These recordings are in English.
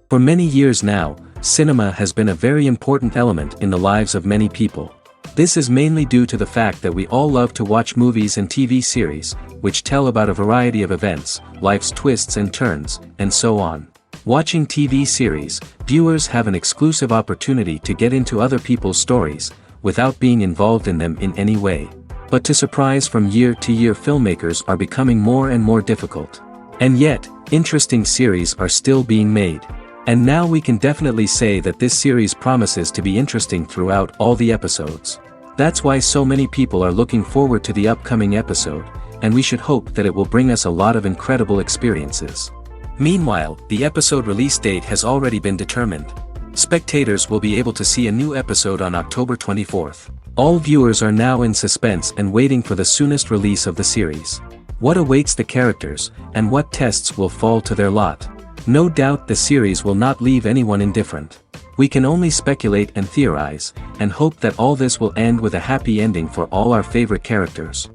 For many years now, cinema has been a very important element in the lives of many people. This is mainly due to the fact that we all love to watch movies and TV series, which tell about a variety of events, life's twists and turns, and so on. Watching TV series, viewers have an exclusive opportunity to get into other people's stories, without being involved in them in any way. But to surprise from year to year, filmmakers are becoming more and more difficult. And yet, interesting series are still being made. And now we can definitely say that this series promises to be interesting throughout all the episodes. That's why so many people are looking forward to the upcoming episode, and we should hope that it will bring us a lot of incredible experiences. Meanwhile, the episode release date has already been determined. Spectators will be able to see a new episode on October 24th. All viewers are now in suspense and waiting for the soonest release of the series. What awaits the characters, and what tests will fall to their lot? No doubt the series will not leave anyone indifferent. We can only speculate and theorize, and hope that all this will end with a happy ending for all our favorite characters.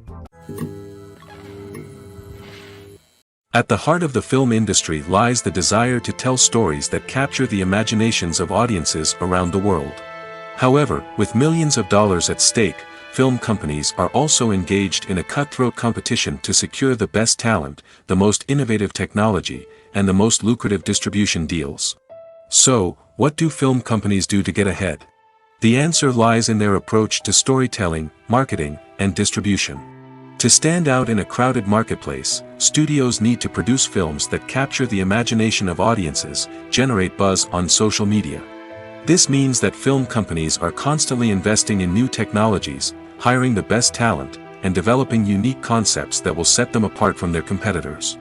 At the heart of the film industry lies the desire to tell stories that capture the imaginations of audiences around the world. However, with millions of dollars at stake, film companies are also engaged in a cutthroat competition to secure the best talent, the most innovative technology, and the most lucrative distribution deals. So, what do film companies do to get ahead? The answer lies in their approach to storytelling, marketing, and distribution. To stand out in a crowded marketplace, studios need to produce films that capture the imagination of audiences, generate buzz on social media. This means that film companies are constantly investing in new technologies, hiring the best talent, and developing unique concepts that will set them apart from their competitors.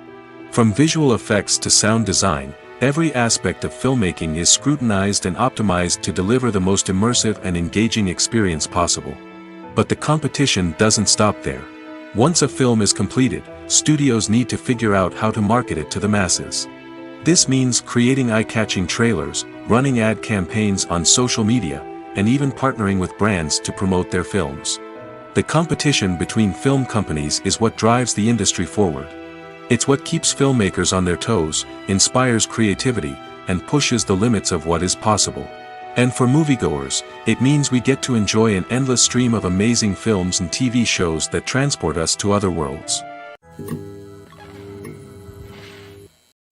From visual effects to sound design, every aspect of filmmaking is scrutinized and optimized to deliver the most immersive and engaging experience possible. But the competition doesn't stop there. Once a film is completed, studios need to figure out how to market it to the masses. This means creating eye-catching trailers, running ad campaigns on social media, and even partnering with brands to promote their films. The competition between film companies is what drives the industry forward. It's what keeps filmmakers on their toes, inspires creativity, and pushes the limits of what is possible. And for moviegoers, it means we get to enjoy an endless stream of amazing films and TV shows that transport us to other worlds.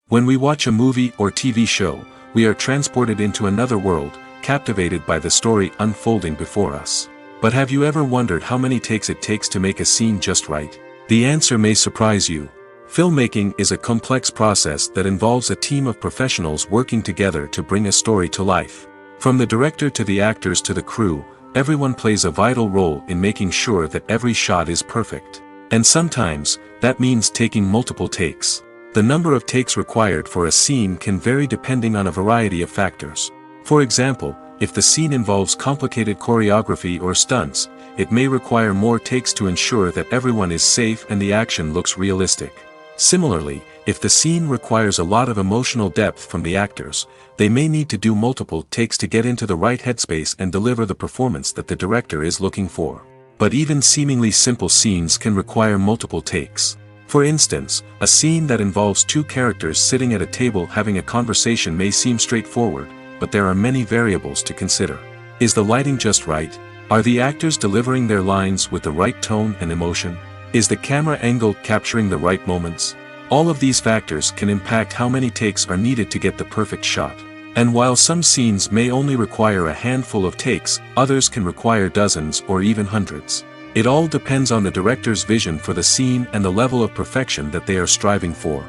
When we watch a movie or TV show, we are transported into another world, captivated by the story unfolding before us. But have you ever wondered how many takes it takes to make a scene just right? The answer may surprise you. Filmmaking is a complex process that involves a team of professionals working together to bring a story to life. From the director to the actors to the crew, everyone plays a vital role in making sure that every shot is perfect. And sometimes, that means taking multiple takes. The number of takes required for a scene can vary depending on a variety of factors. For example, if the scene involves complicated choreography or stunts, it may require more takes to ensure that everyone is safe and the action looks realistic. Similarly, if the scene requires a lot of emotional depth from the actors, they may need to do multiple takes to get into the right headspace and deliver the performance that the director is looking for. But even seemingly simple scenes can require multiple takes. For instance, a scene that involves two characters sitting at a table having a conversation may seem straightforward, but there are many variables to consider. Is the lighting just right? Are the actors delivering their lines with the right tone and emotion? Is the camera angle capturing the right moments? All of these factors can impact how many takes are needed to get the perfect shot. And while some scenes may only require a handful of takes, others can require dozens or even hundreds. It all depends on the director's vision for the scene and the level of perfection that they are striving for.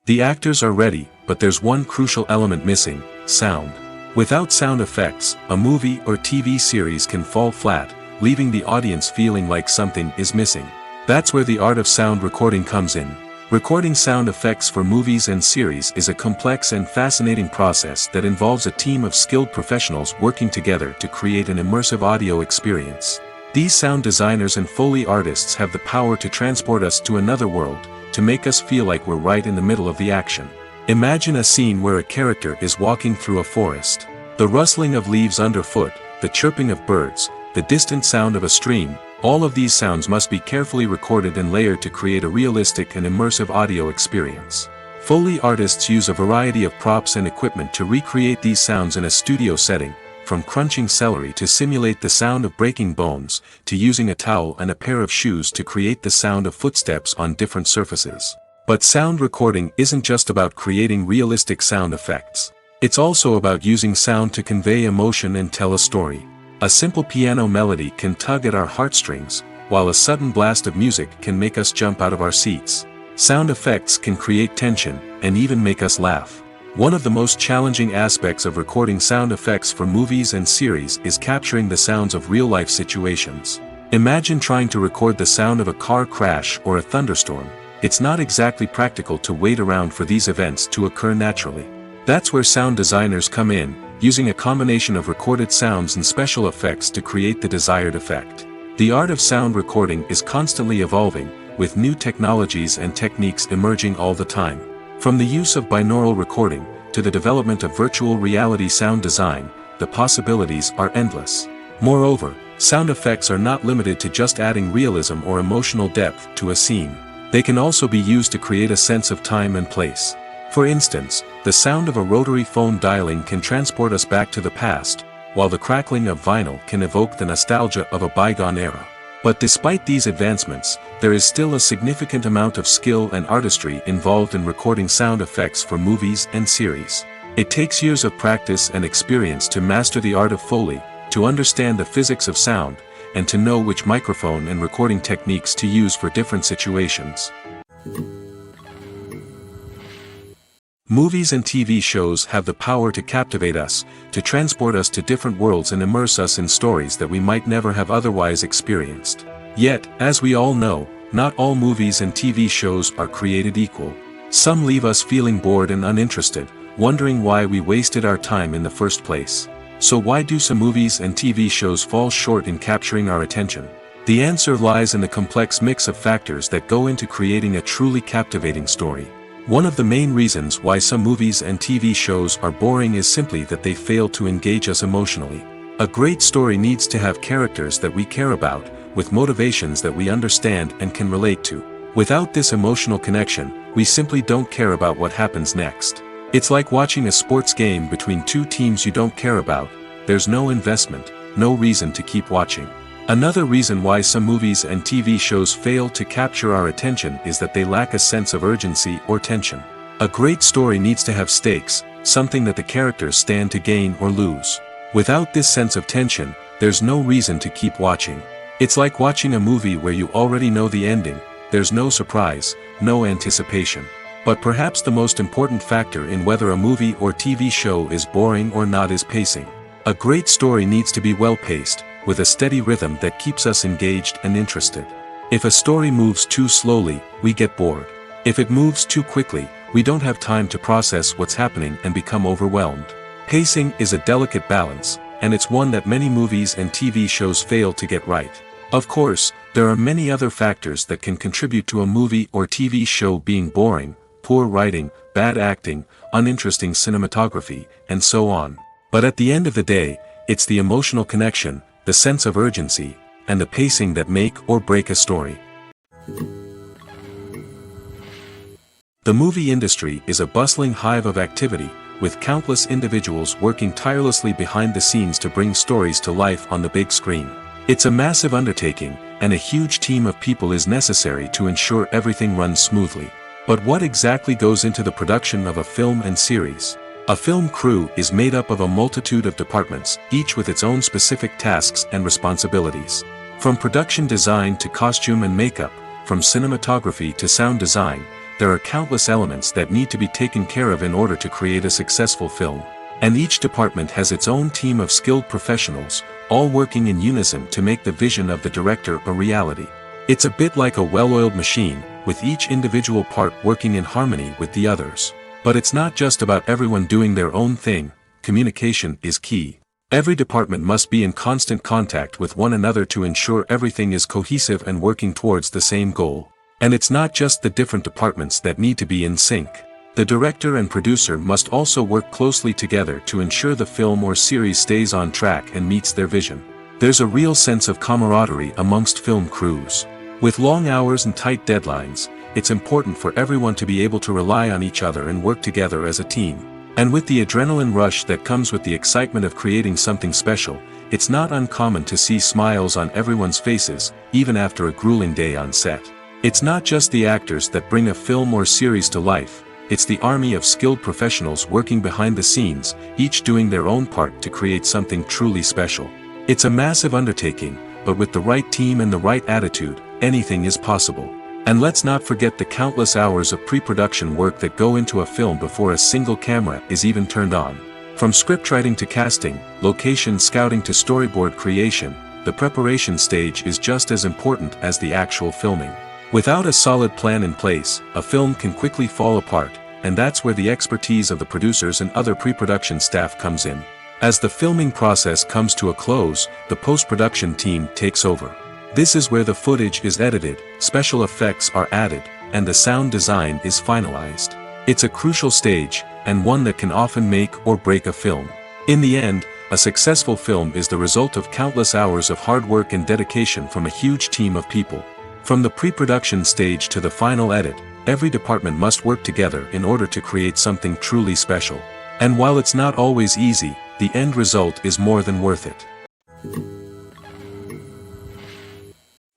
The actors are ready, but there's one crucial element missing: sound. Without sound effects, a movie or TV series can fall flat, leaving the audience feeling like something is missing. That's where the art of sound recording comes in. Recording sound effects for movies and series is a complex and fascinating process that involves a team of skilled professionals working together to create an immersive audio experience. These sound designers and Foley artists have the power to transport us to another world, to make us feel like we're right in the middle of the action. Imagine a scene where a character is walking through a forest. The rustling of leaves underfoot, the chirping of birds, the distant sound of a stream, all of these sounds must be carefully recorded and layered to create a realistic and immersive audio experience. Foley artists use a variety of props and equipment to recreate these sounds in a studio setting, from crunching celery to simulate the sound of breaking bones, to using a towel and a pair of shoes to create the sound of footsteps on different surfaces. But sound recording isn't just about creating realistic sound effects. It's also about using sound to convey emotion and tell a story. A simple piano melody can tug at our heartstrings, while a sudden blast of music can make us jump out of our seats. Sound effects can create tension, and even make us laugh. One of the most challenging aspects of recording sound effects for movies and series is capturing the sounds of real-life situations. Imagine trying to record the sound of a car crash or a thunderstorm. It's not exactly practical to wait around for these events to occur naturally. That's where sound designers come in, using a combination of recorded sounds and special effects to create the desired effect. The art of sound recording is constantly evolving, with new technologies and techniques emerging all the time. From the use of binaural recording, to the development of virtual reality sound design, the possibilities are endless. Moreover, sound effects are not limited to just adding realism or emotional depth to a scene. They can also be used to create a sense of time and place. For instance, the sound of a rotary phone dialing can transport us back to the past, while the crackling of vinyl can evoke the nostalgia of a bygone era. But despite these advancements, there is still a significant amount of skill and artistry involved in recording sound effects for movies and series. It takes years of practice and experience to master the art of Foley, to understand the physics of sound, and to know which microphone and recording techniques to use for different situations. Movies and TV shows have the power to captivate us, to transport us to different worlds and immerse us in stories that we might never have otherwise experienced. Yet, as we all know, not all movies and TV shows are created equal. Some leave us feeling bored and uninterested, wondering why we wasted our time in the first place. So why do some movies and TV shows fall short in capturing our attention? The answer lies in the complex mix of factors that go into creating a truly captivating story. One of the main reasons why some movies and TV shows are boring is simply that they fail to engage us emotionally. A great story needs to have characters that we care about, with motivations that we understand and can relate to. Without this emotional connection, we simply don't care about what happens next. It's like watching a sports game between two teams you don't care about. There's no investment, no reason to keep watching. Another reason why some movies and TV shows fail to capture our attention is that they lack a sense of urgency or tension. A great story needs to have stakes, something that the characters stand to gain or lose. Without this sense of tension, there's no reason to keep watching. It's like watching a movie where you already know the ending. There's no surprise, no anticipation. But perhaps the most important factor in whether a movie or TV show is boring or not is pacing. A great story needs to be well-paced, with a steady rhythm that keeps us engaged and interested. If a story moves too slowly, we get bored. If it moves too quickly, we don't have time to process what's happening and become overwhelmed. Pacing is a delicate balance, and it's one that many movies and TV shows fail to get right. Of course, there are many other factors that can contribute to a movie or TV show being boring: poor writing, bad acting, uninteresting cinematography, and so on. But at the end of the day, it's the emotional connection, the sense of urgency, and the pacing that make or break a story. The movie industry is a bustling hive of activity, with countless individuals working tirelessly behind the scenes to bring stories to life on the big screen. It's a massive undertaking, and a huge team of people is necessary to ensure everything runs smoothly. But what exactly goes into the production of a film and series? A film crew is made up of a multitude of departments, each with its own specific tasks and responsibilities. From production design to costume and makeup, from cinematography to sound design, there are countless elements that need to be taken care of in order to create a successful film. And each department has its own team of skilled professionals, all working in unison to make the vision of the director a reality. It's a bit like a well-oiled machine, with each individual part working in harmony with the others. But it's not just about everyone doing their own thing. Communication is key. Every department must be in constant contact with one another to ensure everything is cohesive and working towards the same goal. And it's not just the different departments that need to be in sync. The director and producer must also work closely together to ensure the film or series stays on track and meets their vision. There's a real sense of camaraderie amongst film crews. With long hours and tight deadlines, it's important for everyone to be able to rely on each other and work together as a team. And with the adrenaline rush that comes with the excitement of creating something special, it's not uncommon to see smiles on everyone's faces, even after a grueling day on set. It's not just the actors that bring a film or series to life, it's the army of skilled professionals working behind the scenes, each doing their own part to create something truly special. It's a massive undertaking, but with the right team and the right attitude, anything is possible. And let's not forget the countless hours of pre-production work that go into a film before a single camera is even turned on. From scriptwriting to casting, location scouting to storyboard creation, the preparation stage is just as important as the actual filming. Without a solid plan in place, a film can quickly fall apart, and that's where the expertise of the producers and other pre-production staff comes in. As the filming process comes to a close, the post-production team takes over. This is where the footage is edited, special effects are added, and the sound design is finalized. It's a crucial stage, and one that can often make or break a film. In the end, a successful film is the result of countless hours of hard work and dedication from a huge team of people. From the pre-production stage to the final edit, every department must work together in order to create something truly special. And while it's not always easy, the end result is more than worth it.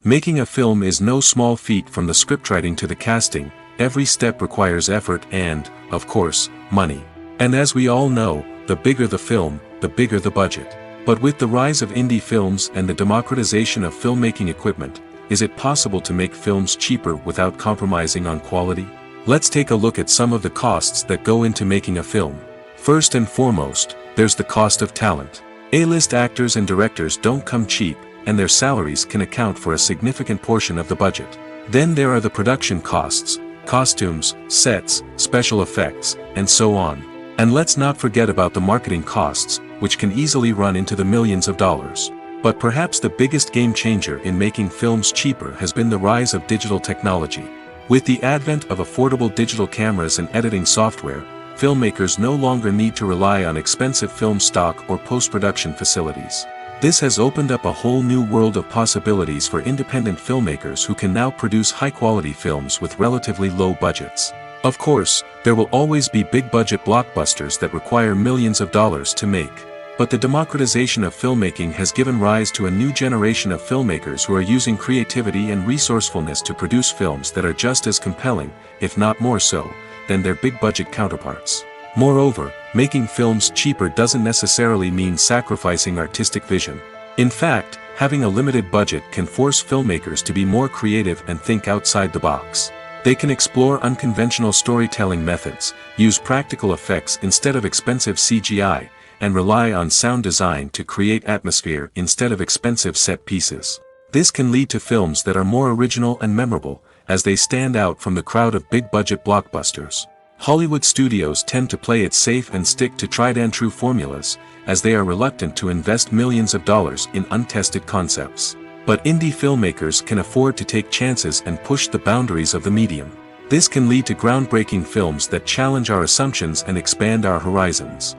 Making a film is no small feat. From the scriptwriting to the casting, every step requires effort and, of course, money. And as we all know, the bigger the film, the bigger the budget. But with the rise of indie films and the democratization of filmmaking equipment, is it possible to make films cheaper without compromising on quality? Let's take a look at some of the costs that go into making a film. First and foremost, there's the cost of talent. A-list actors and directors don't come cheap, and their salaries can account for a significant portion of the budget. Then there are the production costs, costumes, sets, special effects, and so on. And let's not forget about the marketing costs, which can easily run into the millions of dollars. But perhaps the biggest game changer in making films cheaper has been the rise of digital technology. With the advent of affordable digital cameras and editing software, filmmakers no longer need to rely on expensive film stock or post-production facilities. This has opened up a whole new world of possibilities for independent filmmakers who can now produce high-quality films with relatively low budgets. Of course, there will always be big-budget blockbusters that require millions of dollars to make. But the democratization of filmmaking has given rise to a new generation of filmmakers who are using creativity and resourcefulness to produce films that are just as compelling, if not more so, than their big-budget counterparts. Moreover, making films cheaper doesn't necessarily mean sacrificing artistic vision. In fact, having a limited budget can force filmmakers to be more creative and think outside the box. They can explore unconventional storytelling methods, use practical effects instead of expensive CGI, and rely on sound design to create atmosphere instead of expensive set pieces. This can lead to films that are more original and memorable, as they stand out from the crowd of big-budget blockbusters. Hollywood studios tend to play it safe and stick to tried-and-true formulas, as they are reluctant to invest millions of dollars in untested concepts. But indie filmmakers can afford to take chances and push the boundaries of the medium. This can lead to groundbreaking films that challenge our assumptions and expand our horizons.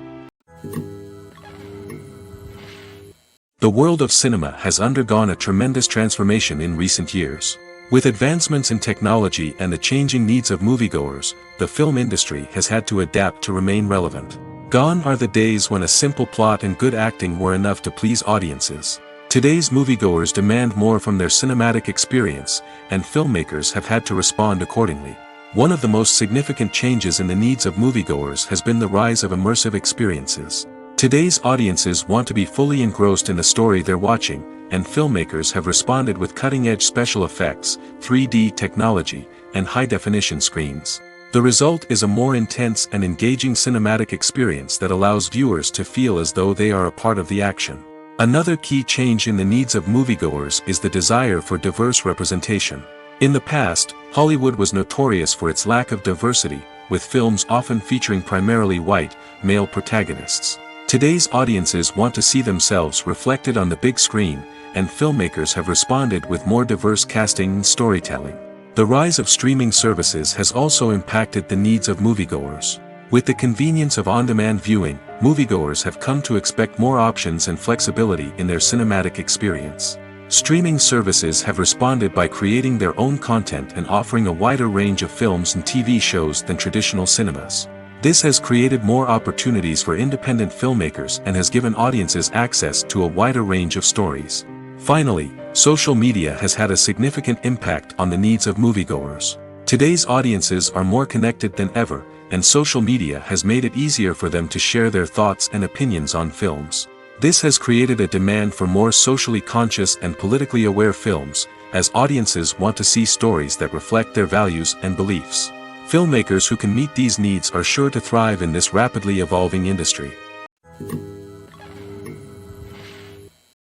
The world of cinema has undergone a tremendous transformation in recent years. With advancements in technology and the changing needs of moviegoers, the film industry has had to adapt to remain relevant. Gone are the days when a simple plot and good acting were enough to please audiences. Today's moviegoers demand more from their cinematic experience, and filmmakers have had to respond accordingly. One of the most significant changes in the needs of moviegoers has been the rise of immersive experiences. Today's audiences want to be fully engrossed in the story they're watching, and filmmakers have responded with cutting-edge special effects, 3D technology, and high-definition screens. The result is a more intense and engaging cinematic experience that allows viewers to feel as though they are a part of the action. Another key change in the needs of moviegoers is the desire for diverse representation. In the past, Hollywood was notorious for its lack of diversity, with films often featuring primarily white, male protagonists. Today's audiences want to see themselves reflected on the big screen, and filmmakers have responded with more diverse casting and storytelling. The rise of streaming services has also impacted the needs of moviegoers. With the convenience of on-demand viewing, moviegoers have come to expect more options and flexibility in their cinematic experience. Streaming services have responded by creating their own content and offering a wider range of films and TV shows than traditional cinemas. This has created more opportunities for independent filmmakers and has given audiences access to a wider range of stories. Finally, social media has had a significant impact on the needs of moviegoers. Today's audiences are more connected than ever, and social media has made it easier for them to share their thoughts and opinions on films. This has created a demand for more socially conscious and politically aware films, as audiences want to see stories that reflect their values and beliefs. Filmmakers who can meet these needs are sure to thrive in this rapidly evolving industry.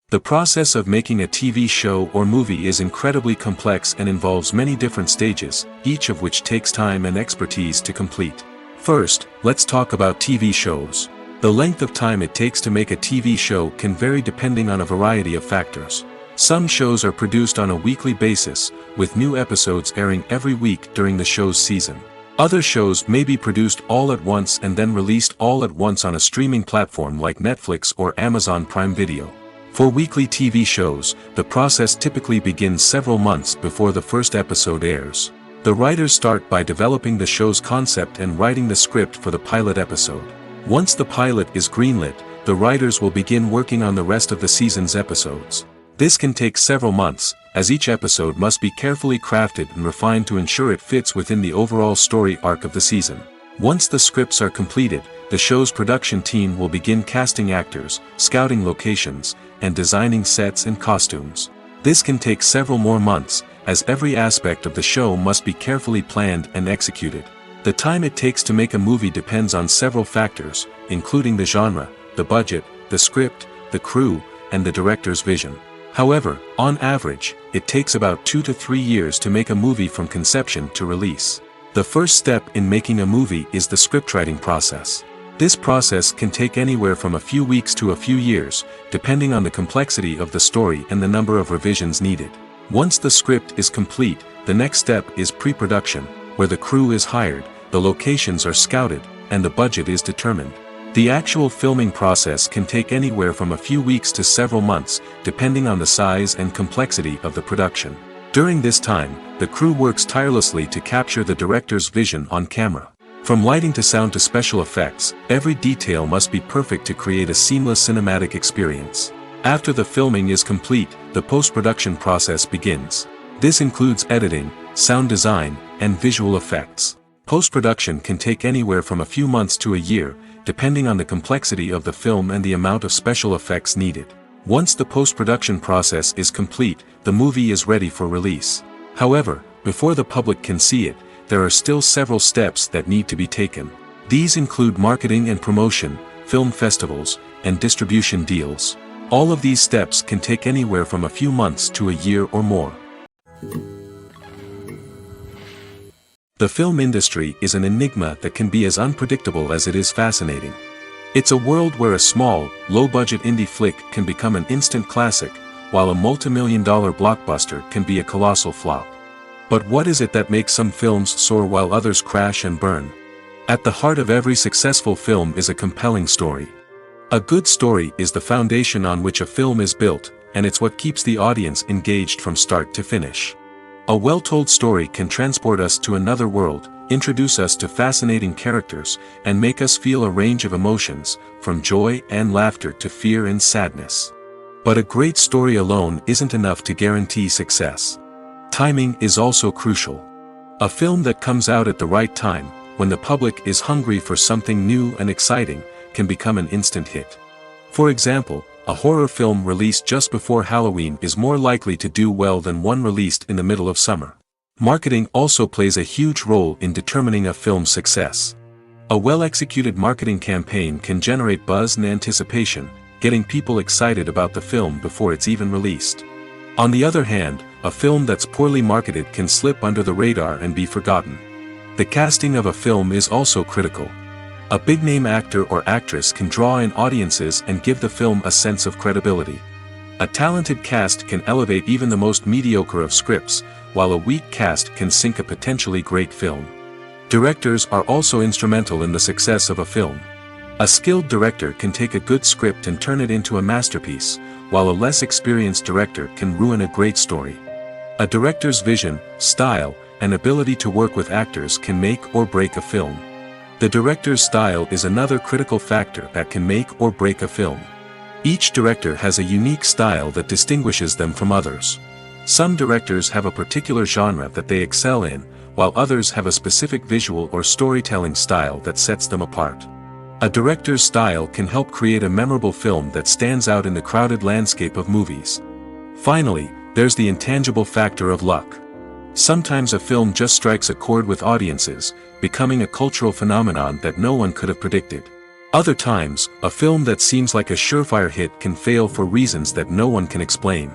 The process of making a TV show or movie is incredibly complex and involves many different stages, each of which takes time and expertise to complete. First, let's talk about TV shows. The length of time it takes to make a TV show can vary depending on a variety of factors. Some shows are produced on a weekly basis, with new episodes airing every week during the show's season. Other shows may be produced all at once and then released all at once on a streaming platform like Netflix or Amazon Prime Video. For weekly TV shows, the process typically begins several months before the first episode airs. The writers start by developing the show's concept and writing the script for the pilot episode. Once the pilot is greenlit, the writers will begin working on the rest of the season's episodes. This can take several months, as each episode must be carefully crafted and refined to ensure it fits within the overall story arc of the season. Once the scripts are completed, the show's production team will begin casting actors, scouting locations, and designing sets and costumes. This can take several more months, as every aspect of the show must be carefully planned and executed. The time it takes to make a movie depends on several factors, including the genre, the budget, the script, the crew, and the director's vision. However, on average, it takes about 2 to 3 years to make a movie from conception to release. The first step in making a movie is the scriptwriting process. This process can take anywhere from a few weeks to a few years, depending on the complexity of the story and the number of revisions needed. Once the script is complete, the next step is pre-production, where the crew is hired, the locations are scouted, and the budget is determined. The actual filming process can take anywhere from a few weeks to several months, depending on the size and complexity of the production. During this time, the crew works tirelessly to capture the director's vision on camera. From lighting to sound to special effects, every detail must be perfect to create a seamless cinematic experience. After the filming is complete, the post-production process begins. This includes editing, sound design, and visual effects. Post-production can take anywhere from a few months to a year, depending on the complexity of the film and the amount of special effects needed. Once the post-production process is complete, the movie is ready for release. However, before the public can see it, there are still several steps that need to be taken. These include marketing and promotion, film festivals, and distribution deals. All of these steps can take anywhere from a few months to a year or more. The film industry is an enigma that can be as unpredictable as it is fascinating. It's a world where a small, low-budget indie flick can become an instant classic, while a multi-million-dollar blockbuster can be a colossal flop. But what is it that makes some films soar while others crash and burn? At the heart of every successful film is a compelling story. A good story is the foundation on which a film is built, and it's what keeps the audience engaged from start to finish. A well-told story can transport us to another world, introduce us to fascinating characters, and make us feel a range of emotions, from joy and laughter to fear and sadness. But a great story alone isn't enough to guarantee success. Timing is also crucial. A film that comes out at the right time, when the public is hungry for something new and exciting, can become an instant hit. For example, a horror film released just before Halloween is more likely to do well than one released in the middle of summer. Marketing also plays a huge role in determining a film's success. A well-executed marketing campaign can generate buzz and anticipation, getting people excited about the film before it's even released. On the other hand, a film that's poorly marketed can slip under the radar and be forgotten. The casting of a film is also critical. A big-name actor or actress can draw in audiences and give the film a sense of credibility. A talented cast can elevate even the most mediocre of scripts, while a weak cast can sink a potentially great film. Directors are also instrumental in the success of a film. A skilled director can take a good script and turn it into a masterpiece, while a less experienced director can ruin a great story. A director's vision, style, and ability to work with actors can make or break a film. The director's style is another critical factor that can make or break a film. Each director has a unique style that distinguishes them from others. Some directors have a particular genre that they excel in, while others have a specific visual or storytelling style that sets them apart. A director's style can help create a memorable film that stands out in the crowded landscape of movies. Finally, there's the intangible factor of luck. Sometimes a film just strikes a chord with audiences, becoming a cultural phenomenon that no one could have predicted. Other times, a film that seems like a surefire hit can fail for reasons that no one can explain.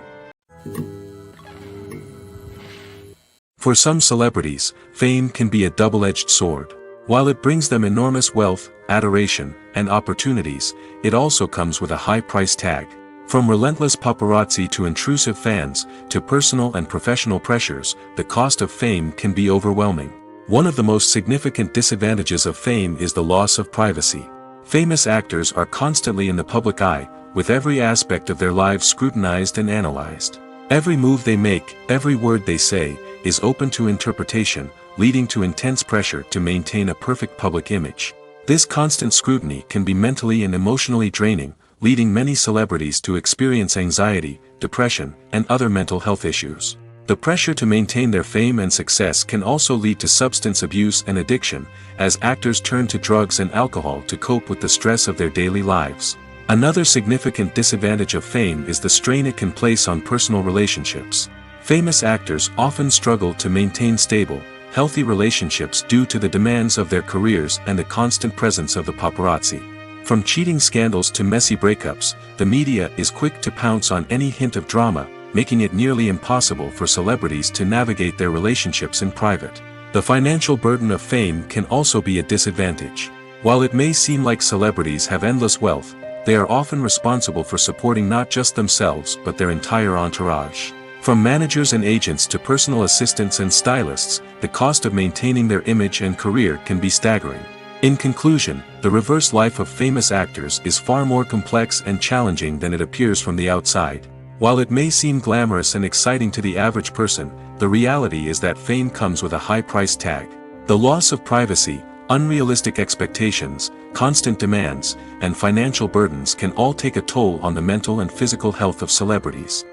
For some celebrities, fame can be a double-edged sword. While it brings them enormous wealth, adoration, and opportunities, it also comes with a high price tag. From relentless paparazzi to intrusive fans, to personal and professional pressures, the cost of fame can be overwhelming. One of the most significant disadvantages of fame is the loss of privacy. Famous actors are constantly in the public eye, with every aspect of their lives scrutinized and analyzed. Every move they make, every word they say, is open to interpretation, leading to intense pressure to maintain a perfect public image. This constant scrutiny can be mentally and emotionally draining, leading many celebrities to experience anxiety, depression, and other mental health issues. The pressure to maintain their fame and success can also lead to substance abuse and addiction, as actors turn to drugs and alcohol to cope with the stress of their daily lives. Another significant disadvantage of fame is the strain it can place on personal relationships. Famous actors often struggle to maintain stable, healthy relationships due to the demands of their careers and the constant presence of the paparazzi. From cheating scandals to messy breakups, the media is quick to pounce on any hint of drama, making it nearly impossible for celebrities to navigate their relationships in private. The financial burden of fame can also be a disadvantage. While it may seem like celebrities have endless wealth, they are often responsible for supporting not just themselves but their entire entourage. From managers and agents to personal assistants and stylists, the cost of maintaining their image and career can be staggering. In conclusion, the reverse life of famous actors is far more complex and challenging than it appears from the outside. While it may seem glamorous and exciting to the average person, the reality is that fame comes with a high price tag. The loss of privacy, unrealistic expectations, constant demands, and financial burdens can all take a toll on the mental and physical health of celebrities.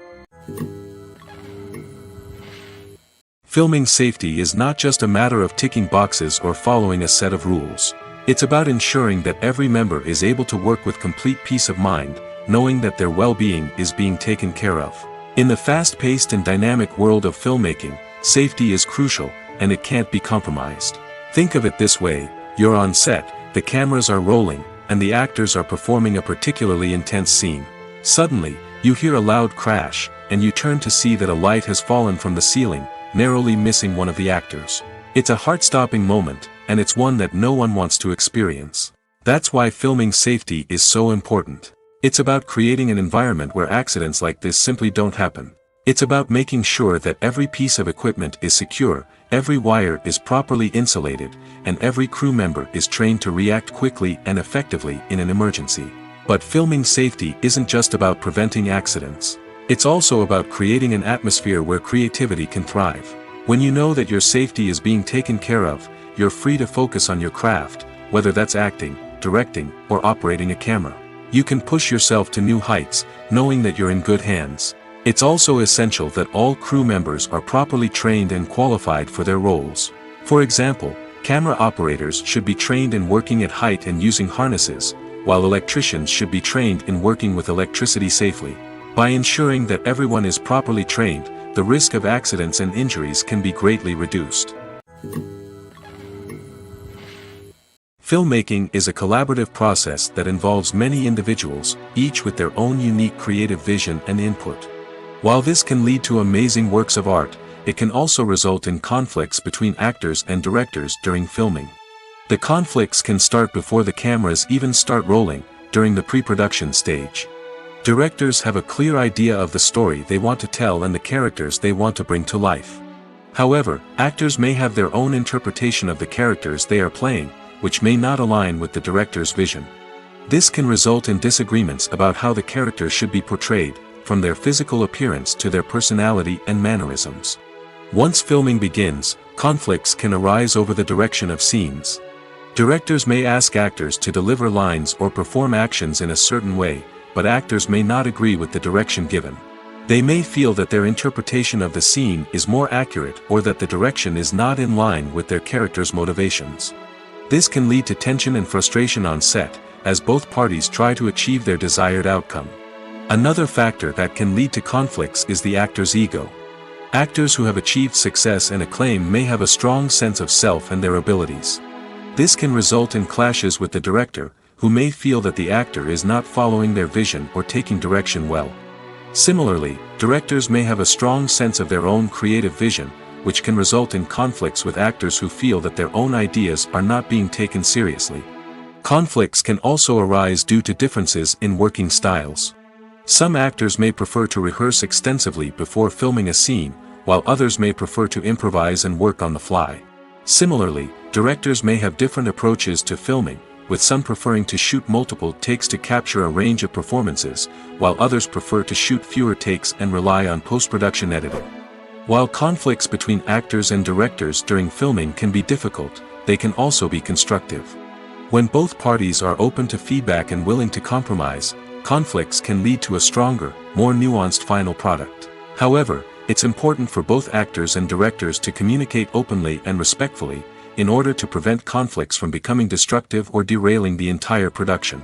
Filming safety is not just a matter of ticking boxes or following a set of rules. It's about ensuring that every member is able to work with complete peace of mind, knowing that their well-being is being taken care of. In the fast-paced and dynamic world of filmmaking, safety is crucial, and it can't be compromised. Think of it this way: you're on set, the cameras are rolling, and the actors are performing a particularly intense scene. Suddenly, you hear a loud crash, and you turn to see that a light has fallen from the ceiling, narrowly missing one of the actors. It's a heart-stopping moment, and it's one that no one wants to experience. That's why filming safety is so important. It's about creating an environment where accidents like this simply don't happen. It's about making sure that every piece of equipment is secure, every wire is properly insulated, and every crew member is trained to react quickly and effectively in an emergency. But filming safety isn't just about preventing accidents. It's also about creating an atmosphere where creativity can thrive. When you know that your safety is being taken care of, you're free to focus on your craft, whether that's acting, directing, or operating a camera. You can push yourself to new heights, knowing that you're in good hands. It's also essential that all crew members are properly trained and qualified for their roles. For example, camera operators should be trained in working at height and using harnesses, while electricians should be trained in working with electricity safely. By ensuring that everyone is properly trained, the risk of accidents and injuries can be greatly reduced. Filmmaking is a collaborative process that involves many individuals, each with their own unique creative vision and input. While this can lead to amazing works of art, it can also result in conflicts between actors and directors during filming. The conflicts can start before the cameras even start rolling, during the pre-production stage. Directors have a clear idea of the story they want to tell and the characters they want to bring to life. However, actors may have their own interpretation of the characters they are playing, which may not align with the director's vision. This can result in disagreements about how the character should be portrayed, from their physical appearance to their personality and mannerisms. Once filming begins, conflicts can arise over the direction of scenes. Directors may ask actors to deliver lines or perform actions in a certain way, but actors may not agree with the direction given. They may feel that their interpretation of the scene is more accurate or that the direction is not in line with their character's motivations. This can lead to tension and frustration on set, as both parties try to achieve their desired outcome. Another factor that can lead to conflicts is the actor's ego. Actors who have achieved success and acclaim may have a strong sense of self and their abilities. This can result in clashes with the director, who may feel that the actor is not following their vision or taking direction well. Similarly, directors may have a strong sense of their own creative vision, which can result in conflicts with actors who feel that their own ideas are not being taken seriously. Conflicts can also arise due to differences in working styles. Some actors may prefer to rehearse extensively before filming a scene, while others may prefer to improvise and work on the fly. Similarly, directors may have different approaches to filming, with some preferring to shoot multiple takes to capture a range of performances, while others prefer to shoot fewer takes and rely on post-production editing. While conflicts between actors and directors during filming can be difficult, they can also be constructive. When both parties are open to feedback and willing to compromise, conflicts can lead to a stronger, more nuanced final product. However, it's important for both actors and directors to communicate openly and respectfully, in order to prevent conflicts from becoming destructive or derailing the entire production.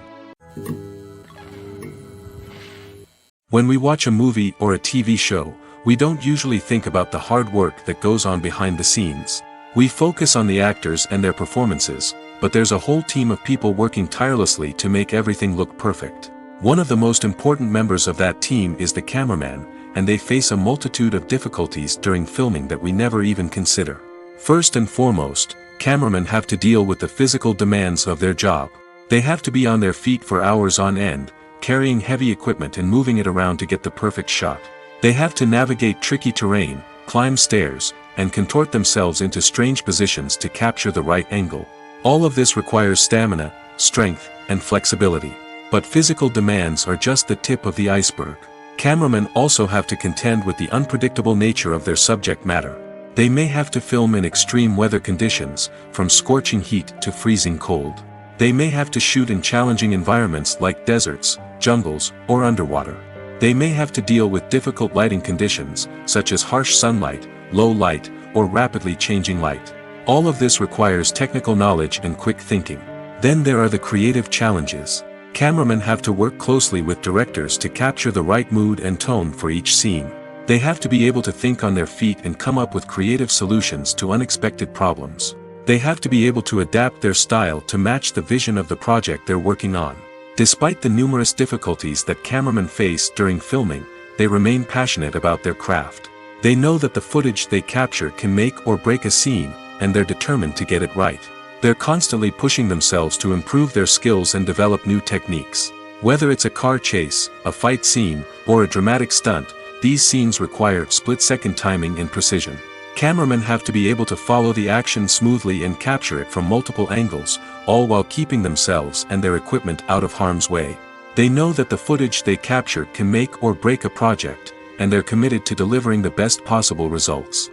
When we watch a movie or a TV show, we don't usually think about the hard work that goes on behind the scenes. We focus on the actors and their performances, but there's a whole team of people working tirelessly to make everything look perfect. One of the most important members of that team is the cameraman, and they face a multitude of difficulties during filming that we never even consider. First and foremost, cameramen have to deal with the physical demands of their job. They have to be on their feet for hours on end, carrying heavy equipment and moving it around to get the perfect shot. They have to navigate tricky terrain, climb stairs, and contort themselves into strange positions to capture the right angle. All of this requires stamina, strength, and flexibility. But physical demands are just the tip of the iceberg. Cameramen also have to contend with the unpredictable nature of their subject matter. They may have to film in extreme weather conditions, from scorching heat to freezing cold. They may have to shoot in challenging environments like deserts, jungles, or underwater. They may have to deal with difficult lighting conditions, such as harsh sunlight, low light, or rapidly changing light. All of this requires technical knowledge and quick thinking. Then there are the creative challenges. Cameramen have to work closely with directors to capture the right mood and tone for each scene. They have to be able to think on their feet and come up with creative solutions to unexpected problems. They have to be able to adapt their style to match the vision of the project they're working on. Despite the numerous difficulties that cameramen face during filming, they remain passionate about their craft. They know that the footage they capture can make or break a scene, and they're determined to get it right. They're constantly pushing themselves to improve their skills and develop new techniques. Whether it's a car chase, a fight scene, or a dramatic stunt, these scenes require split-second timing and precision. Cameramen have to be able to follow the action smoothly and capture it from multiple angles, all while keeping themselves and their equipment out of harm's way. They know that the footage they capture can make or break a project, and they're committed to delivering the best possible results.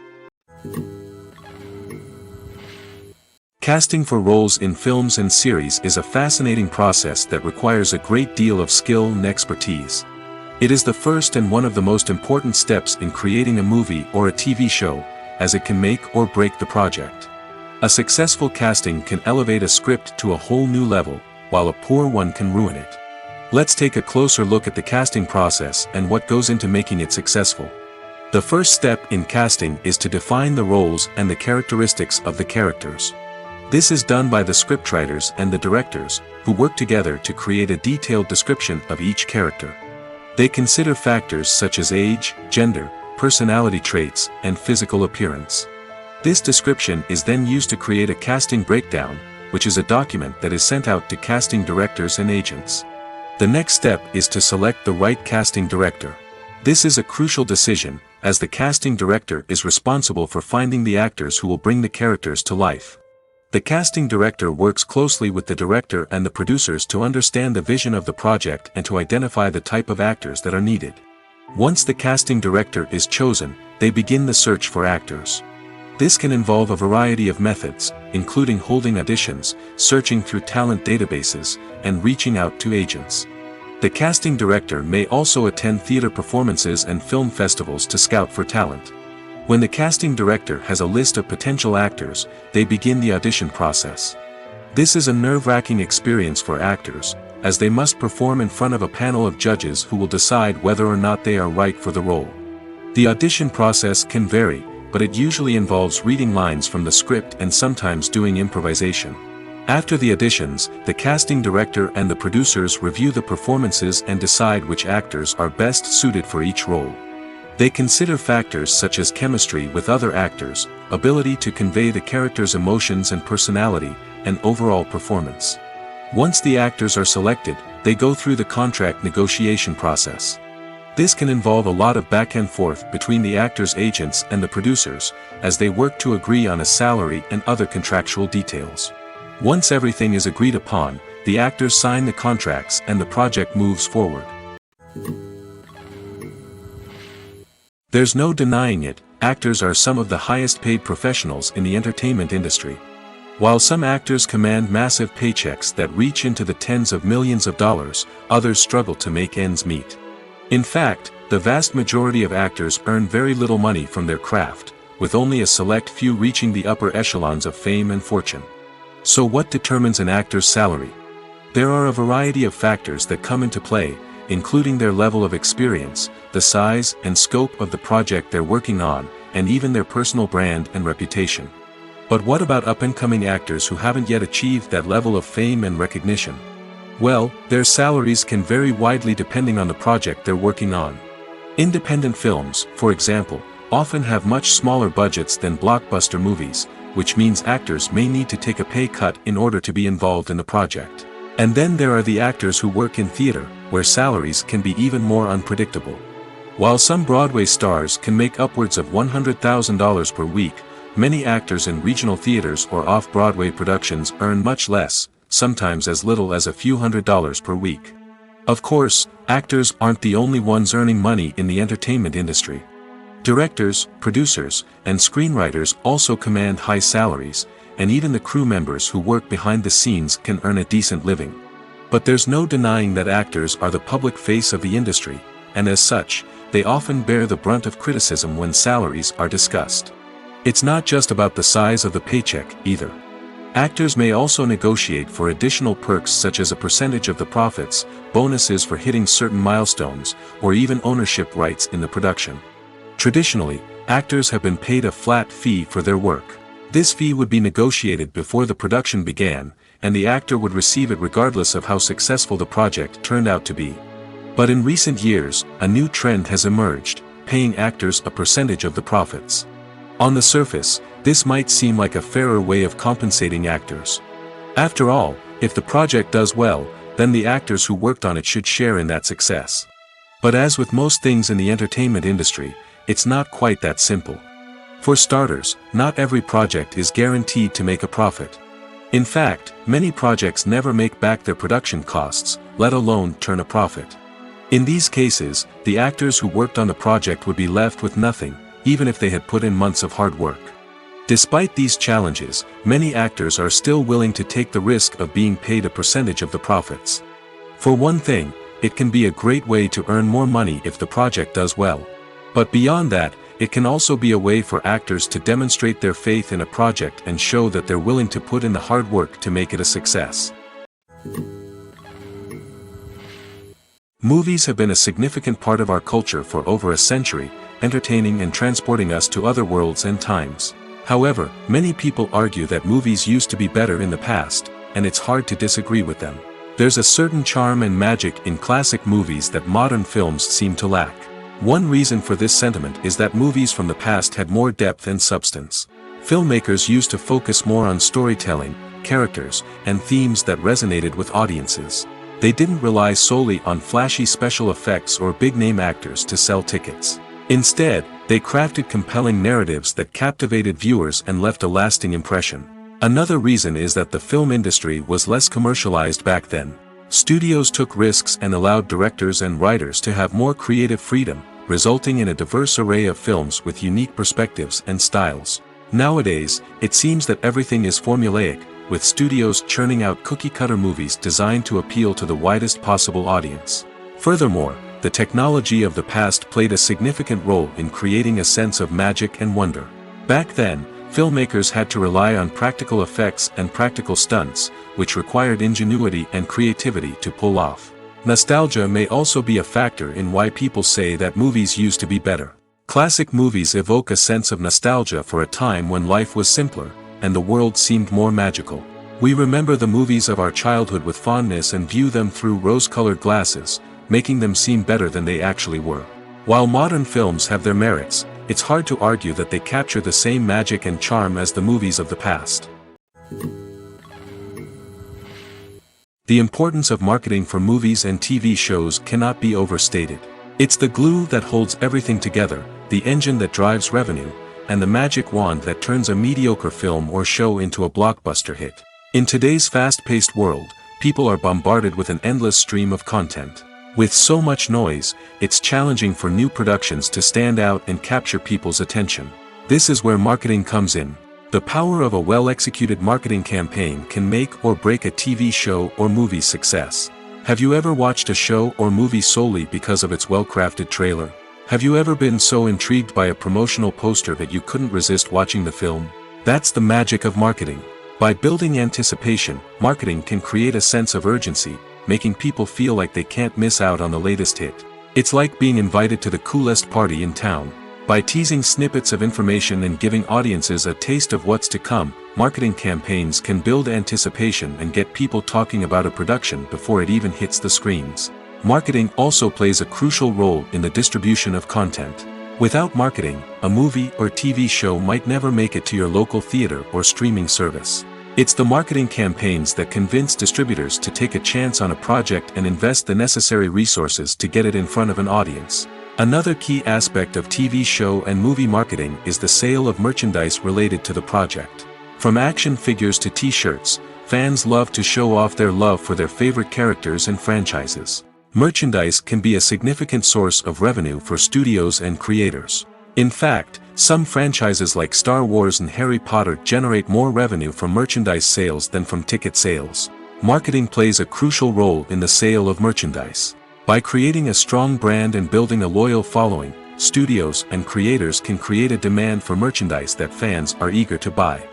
Casting for roles in films and series is a fascinating process that requires a great deal of skill and expertise. It is the first and one of the most important steps in creating a movie or a TV show, as it can make or break the project. A successful casting can elevate a script to a whole new level, while a poor one can ruin it. Let's take a closer look at the casting process and what goes into making it successful. The first step in casting is to define the roles and the characteristics of the characters. This is done by the scriptwriters and the directors, who work together to create a detailed description of each character. They consider factors such as age, gender, personality traits, and physical appearance. This description is then used to create a casting breakdown, which is a document that is sent out to casting directors and agents. The next step is to select the right casting director. This is a crucial decision, as the casting director is responsible for finding the actors who will bring the characters to life. The casting director works closely with the director and the producers to understand the vision of the project and to identify the type of actors that are needed. Once the casting director is chosen, they begin the search for actors. This can involve a variety of methods, including holding auditions, searching through talent databases, and reaching out to agents. The casting director may also attend theater performances and film festivals to scout for talent. When the casting director has a list of potential actors, they begin the audition process. This is a nerve-wracking experience for actors, as they must perform in front of a panel of judges who will decide whether or not they are right for the role. The audition process can vary, but it usually involves reading lines from the script and sometimes doing improvisation. After the auditions, the casting director and the producers review the performances and decide which actors are best suited for each role. They consider factors such as chemistry with other actors, ability to convey the character's emotions and personality, and overall performance. Once the actors are selected, they go through the contract negotiation process. This can involve a lot of back and forth between the actors' agents and the producers, as they work to agree on a salary and other contractual details. Once everything is agreed upon, the actors sign the contracts and the project moves forward. There's no denying it, actors are some of the highest paid professionals in the entertainment industry. While some actors command massive paychecks that reach into the tens of millions of dollars, others struggle to make ends meet. In fact, the vast majority of actors earn very little money from their craft, with only a select few reaching the upper echelons of fame and fortune. So what determines an actor's salary? There are a variety of factors that come into play, including their level of experience, the size and scope of the project they're working on, and even their personal brand and reputation. But what about up-and-coming actors who haven't yet achieved that level of fame and recognition? Well, their salaries can vary widely depending on the project they're working on. Independent films, for example, often have much smaller budgets than blockbuster movies, which means actors may need to take a pay cut in order to be involved in the project. And then there are the actors who work in theater, where salaries can be even more unpredictable. While some Broadway stars can make upwards of $100,000 per week, many actors in regional theaters or off-Broadway productions earn much less, sometimes as little as a few $100s per week. Of course, actors aren't the only ones earning money in the entertainment industry. Directors, producers, and screenwriters also command high salaries, and even the crew members who work behind the scenes can earn a decent living. But there's no denying that actors are the public face of the industry, and as such, they often bear the brunt of criticism when salaries are discussed. It's not just about the size of the paycheck, either. Actors may also negotiate for additional perks such as a percentage of the profits, bonuses for hitting certain milestones, or even ownership rights in the production. Traditionally, actors have been paid a flat fee for their work. This fee would be negotiated before the production began, and the actor would receive it regardless of how successful the project turned out to be. But in recent years, a new trend has emerged, paying actors a percentage of the profits. On the surface, this might seem like a fairer way of compensating actors. After all, if the project does well, then the actors who worked on it should share in that success. But as with most things in the entertainment industry, it's not quite that simple. For starters, not every project is guaranteed to make a profit. In fact, many projects never make back their production costs, let alone turn a profit. In these cases, the actors who worked on the project would be left with nothing, even if they had put in months of hard work. Despite these challenges, many actors are still willing to take the risk of being paid a percentage of the profits. For one thing, it can be a great way to earn more money if the project does well. But beyond that, it can also be a way for actors to demonstrate their faith in a project and show that they're willing to put in the hard work to make it a success. Movies have been a significant part of our culture for over a century, entertaining and transporting us to other worlds and times. However, many people argue that movies used to be better in the past, and it's hard to disagree with them. There's a certain charm and magic in classic movies that modern films seem to lack. One reason for this sentiment is that movies from the past had more depth and substance. Filmmakers used to focus more on storytelling, characters, and themes that resonated with audiences. They didn't rely solely on flashy special effects or big-name actors to sell tickets. Instead, they crafted compelling narratives that captivated viewers and left a lasting impression. Another reason is that the film industry was less commercialized back then. Studios took risks and allowed directors and writers to have more creative freedom, resulting in a diverse array of films with unique perspectives and styles. Nowadays, it seems that everything is formulaic, with studios churning out cookie-cutter movies designed to appeal to the widest possible audience. Furthermore, the technology of the past played a significant role in creating a sense of magic and wonder. Back then, filmmakers had to rely on practical effects and practical stunts, which required ingenuity and creativity to pull off. Nostalgia may also be a factor in why people say that movies used to be better. Classic movies evoke a sense of nostalgia for a time when life was simpler, and the world seemed more magical. We remember the movies of our childhood with fondness and view them through rose-colored glasses, making them seem better than they actually were. While modern films have their merits, it's hard to argue that they capture the same magic and charm as the movies of the past. The importance of marketing for movies and TV shows cannot be overstated. It's the glue that holds everything together, the engine that drives revenue, and the magic wand that turns a mediocre film or show into a blockbuster hit. In today's fast-paced world, people are bombarded with an endless stream of content. With so much noise, it's challenging for new productions to stand out and capture people's attention. This is where marketing comes in. The power of a well-executed marketing campaign can make or break a TV show or movie's success. Have you ever watched a show or movie solely because of its well-crafted trailer? Have you ever been so intrigued by a promotional poster that you couldn't resist watching the film? That's the magic of marketing. By building anticipation, marketing can create a sense of urgency, making people feel like they can't miss out on the latest hit. It's like being invited to the coolest party in town. By teasing snippets of information and giving audiences a taste of what's to come, marketing campaigns can build anticipation and get people talking about a production before it even hits the screens. Marketing also plays a crucial role in the distribution of content. Without marketing, a movie or TV show might never make it to your local theater or streaming service. It's the marketing campaigns that convince distributors to take a chance on a project and invest the necessary resources to get it in front of an audience. Another key aspect of TV show and movie marketing is the sale of merchandise related to the project. From action figures to t-shirts, fans love to show off their love for their favorite characters and franchises. Merchandise can be a significant source of revenue for studios and creators. In fact, some franchises like Star Wars and Harry Potter generate more revenue from merchandise sales than from ticket sales. Marketing plays a crucial role in the sale of merchandise. By creating a strong brand and building a loyal following, studios and creators can create a demand for merchandise that fans are eager to buy.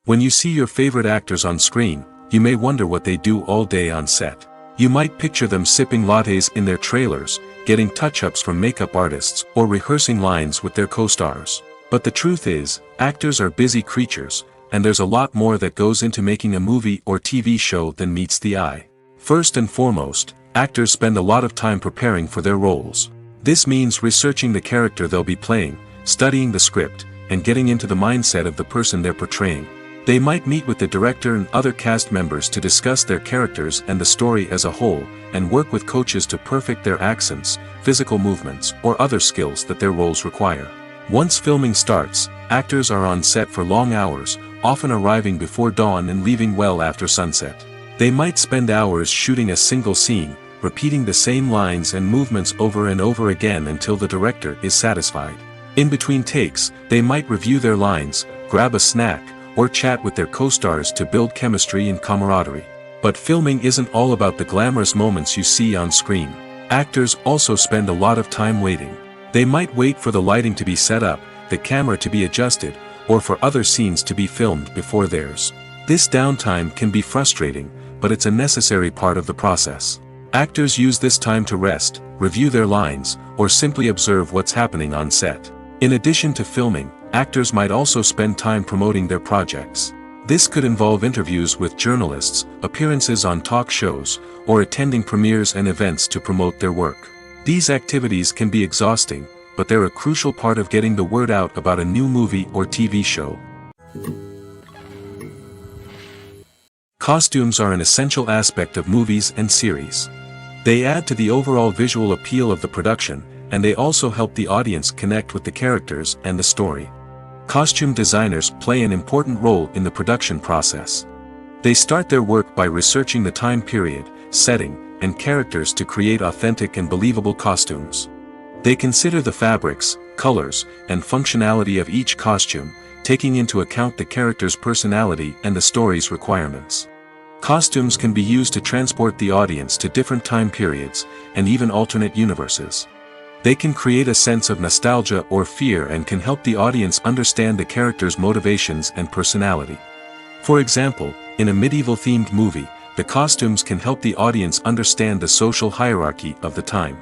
When you see your favorite actors on screen, you may wonder what they do all day on set. You might picture them sipping lattes in their trailers, getting touch-ups from makeup artists, or rehearsing lines with their co-stars. But the truth is, actors are busy creatures, and there's a lot more that goes into making a movie or TV show than meets the eye. First and foremost, actors spend a lot of time preparing for their roles. This means researching the character they'll be playing, studying the script, and getting into the mindset of the person they're portraying. They might meet with the director and other cast members to discuss their characters and the story as a whole, and work with coaches to perfect their accents, physical movements, or other skills that their roles require. Once filming starts, actors are on set for long hours, often arriving before dawn and leaving well after sunset. They might spend hours shooting a single scene, repeating the same lines and movements over and over again until the director is satisfied. In between takes, they might review their lines, grab a snack, or chat with their co-stars to build chemistry and camaraderie. But filming isn't all about the glamorous moments you see on screen. Actors also spend a lot of time waiting. They might wait for the lighting to be set up, the camera to be adjusted, or for other scenes to be filmed before theirs. This downtime can be frustrating, but it's a necessary part of the process. Actors use this time to rest, review their lines, or simply observe what's happening on set. In addition to filming, actors might also spend time promoting their projects. This could involve interviews with journalists, appearances on talk shows, or attending premieres and events to promote their work. These activities can be exhausting, but they're a crucial part of getting the word out about a new movie or TV show. Costumes are an essential aspect of movies and series. They add to the overall visual appeal of the production, and they also help the audience connect with the characters and the story. Costume designers play an important role in the production process. They start their work by researching the time period, setting, and characters to create authentic and believable costumes. They consider the fabrics, colors, and functionality of each costume, taking into account the character's personality and the story's requirements. Costumes can be used to transport the audience to different time periods, and even alternate universes. They can create a sense of nostalgia or fear and can help the audience understand the character's motivations and personality. For example, in a medieval-themed movie, the costumes can help the audience understand the social hierarchy of the time.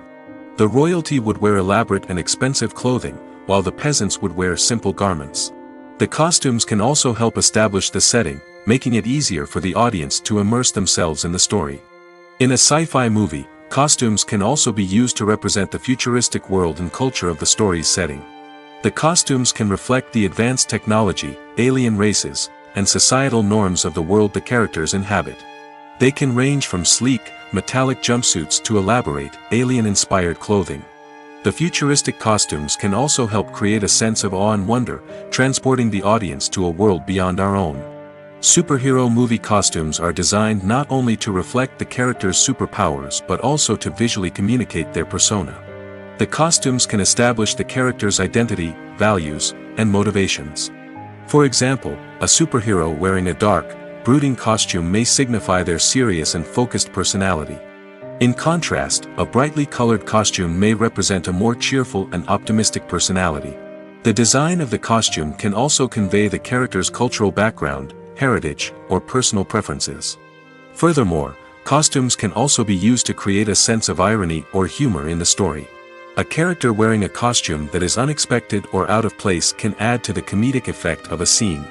The royalty would wear elaborate and expensive clothing, while the peasants would wear simple garments. The costumes can also help establish the setting, making it easier for the audience to immerse themselves in the story. In a sci-fi movie, costumes can also be used to represent the futuristic world and culture of the story's setting. The costumes can reflect the advanced technology, alien races, and societal norms of the world the characters inhabit. They can range from sleek, metallic jumpsuits to elaborate, alien-inspired clothing. The futuristic costumes can also help create a sense of awe and wonder, transporting the audience to a world beyond our own. Superhero movie costumes are designed not only to reflect the character's superpowers but also to visually communicate their persona. The costumes can establish the character's identity, values, and motivations. For example, a superhero wearing a dark, brooding costume may signify their serious and focused personality. In contrast, a brightly colored costume may represent a more cheerful and optimistic personality. The design of the costume can also convey the character's cultural background, heritage, or personal preferences. Furthermore, costumes can also be used to create a sense of irony or humor in the story. A character wearing a costume that is unexpected or out of place can add to the comedic effect of a scene.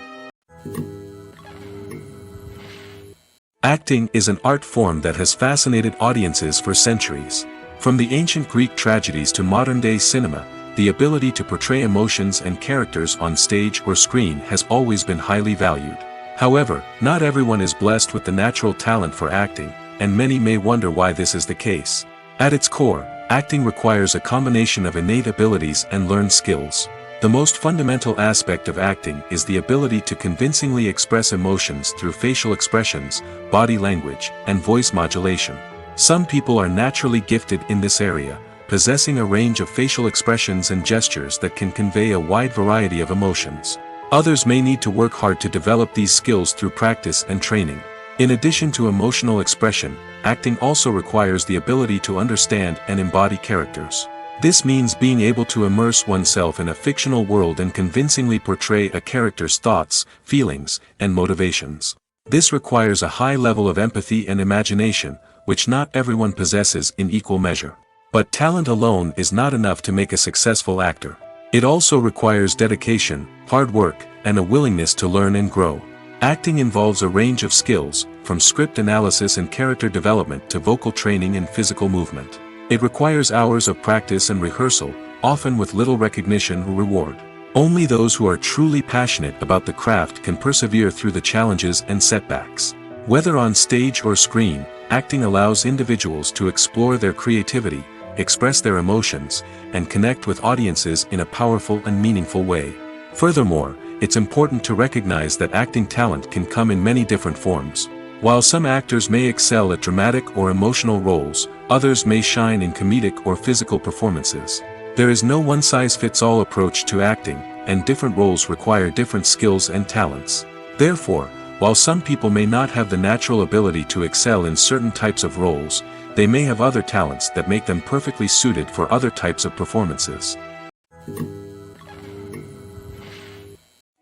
Acting is an art form that has fascinated audiences for centuries. From the ancient Greek tragedies to modern-day cinema, the ability to portray emotions and characters on stage or screen has always been highly valued. However, not everyone is blessed with the natural talent for acting, and many may wonder why this is the case. At its core, acting requires a combination of innate abilities and learned skills. The most fundamental aspect of acting is the ability to convincingly express emotions through facial expressions, body language, and voice modulation. Some people are naturally gifted in this area, possessing a range of facial expressions and gestures that can convey a wide variety of emotions. Others may need to work hard to develop these skills through practice and training. In addition to emotional expression, acting also requires the ability to understand and embody characters. This means being able to immerse oneself in a fictional world and convincingly portray a character's thoughts, feelings, and motivations. This requires a high level of empathy and imagination, which not everyone possesses in equal measure. But talent alone is not enough to make a successful actor. It also requires dedication, hard work, and a willingness to learn and grow. Acting involves a range of skills, from script analysis and character development to vocal training and physical movement. It requires hours of practice and rehearsal, often with little recognition or reward. Only those who are truly passionate about the craft can persevere through the challenges and setbacks. Whether on stage or screen, acting allows individuals to explore their creativity, express their emotions, and connect with audiences in a powerful and meaningful way. Furthermore, it's important to recognize that acting talent can come in many different forms. While some actors may excel at dramatic or emotional roles, others may shine in comedic or physical performances. There is no one-size-fits-all approach to acting, and different roles require different skills and talents. Therefore, while some people may not have the natural ability to excel in certain types of roles, they may have other talents that make them perfectly suited for other types of performances.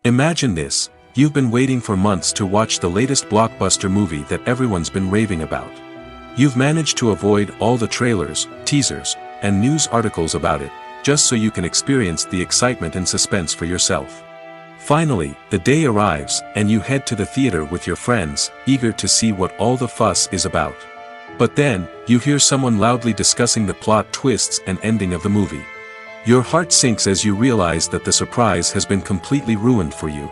Imagine this: you've been waiting for months to watch the latest blockbuster movie that everyone's been raving about. You've managed to avoid all the trailers, teasers, and news articles about it, just so you can experience the excitement and suspense for yourself. Finally, the day arrives, and you head to the theater with your friends, eager to see what all the fuss is about. But then, you hear someone loudly discussing the plot twists and ending of the movie. Your heart sinks as you realize that the surprise has been completely ruined for you.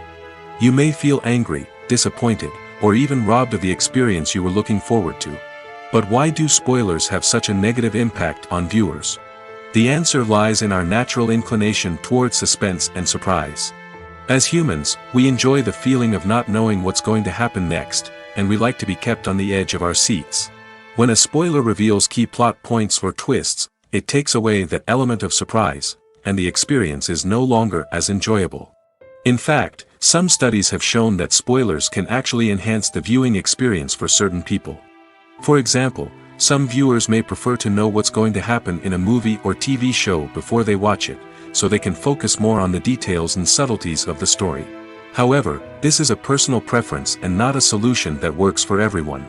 You may feel angry, disappointed, or even robbed of the experience you were looking forward to. But why do spoilers have such a negative impact on viewers? The answer lies in our natural inclination toward suspense and surprise. As humans, we enjoy the feeling of not knowing what's going to happen next, and we like to be kept on the edge of our seats. When a spoiler reveals key plot points or twists, it takes away that element of surprise, and the experience is no longer as enjoyable. In fact, some studies have shown that spoilers can actually enhance the viewing experience for certain people. For example, some viewers may prefer to know what's going to happen in a movie or TV show before they watch it, so they can focus more on the details and subtleties of the story. However, this is a personal preference and not a solution that works for everyone.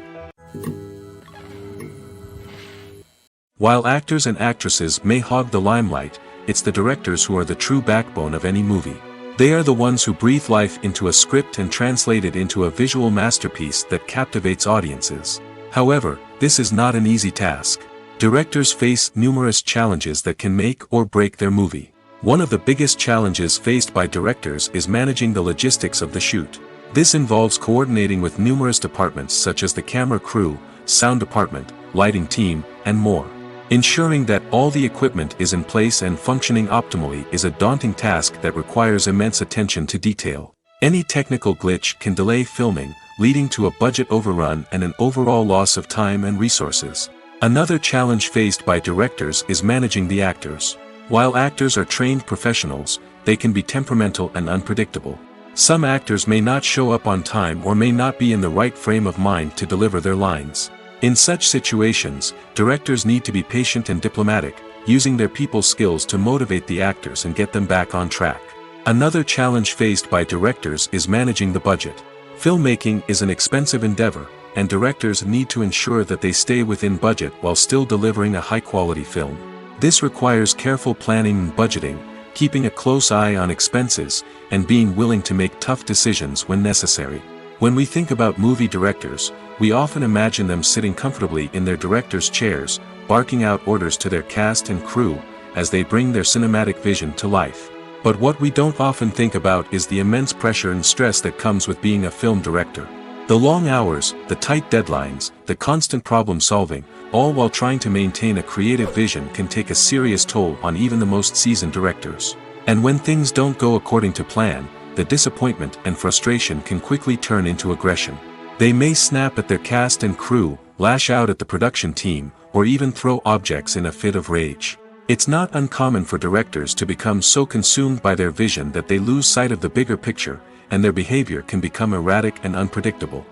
While actors and actresses may hog the limelight, it's the directors who are the true backbone of any movie. They are the ones who breathe life into a script and translate it into a visual masterpiece that captivates audiences. However, this is not an easy task. Directors face numerous challenges that can make or break their movie. One of the biggest challenges faced by directors is managing the logistics of the shoot. This involves coordinating with numerous departments such as the camera crew, sound department, lighting team, and more. Ensuring that all the equipment is in place and functioning optimally is a daunting task that requires immense attention to detail. Any technical glitch can delay filming, leading to a budget overrun and an overall loss of time and resources. Another challenge faced by directors is managing the actors. While actors are trained professionals, they can be temperamental and unpredictable. Some actors may not show up on time or may not be in the right frame of mind to deliver their lines. In such situations, directors need to be patient and diplomatic, using their people skills to motivate the actors and get them back on track. Another challenge faced by directors is managing the budget. Filmmaking is an expensive endeavor, and directors need to ensure that they stay within budget while still delivering a high-quality film. This requires careful planning and budgeting, keeping a close eye on expenses, and being willing to make tough decisions when necessary. When we think about movie directors, we often imagine them sitting comfortably in their director's chairs, barking out orders to their cast and crew, as they bring their cinematic vision to life. But what we don't often think about is the immense pressure and stress that comes with being a film director. The long hours, the tight deadlines, the constant problem solving, all while trying to maintain a creative vision can take a serious toll on even the most seasoned directors. And when things don't go according to plan, the disappointment and frustration can quickly turn into aggression. They may snap at their cast and crew, lash out at the production team, or even throw objects in a fit of rage. It's not uncommon for directors to become so consumed by their vision that they lose sight of the bigger picture, and their behavior can become erratic and unpredictable.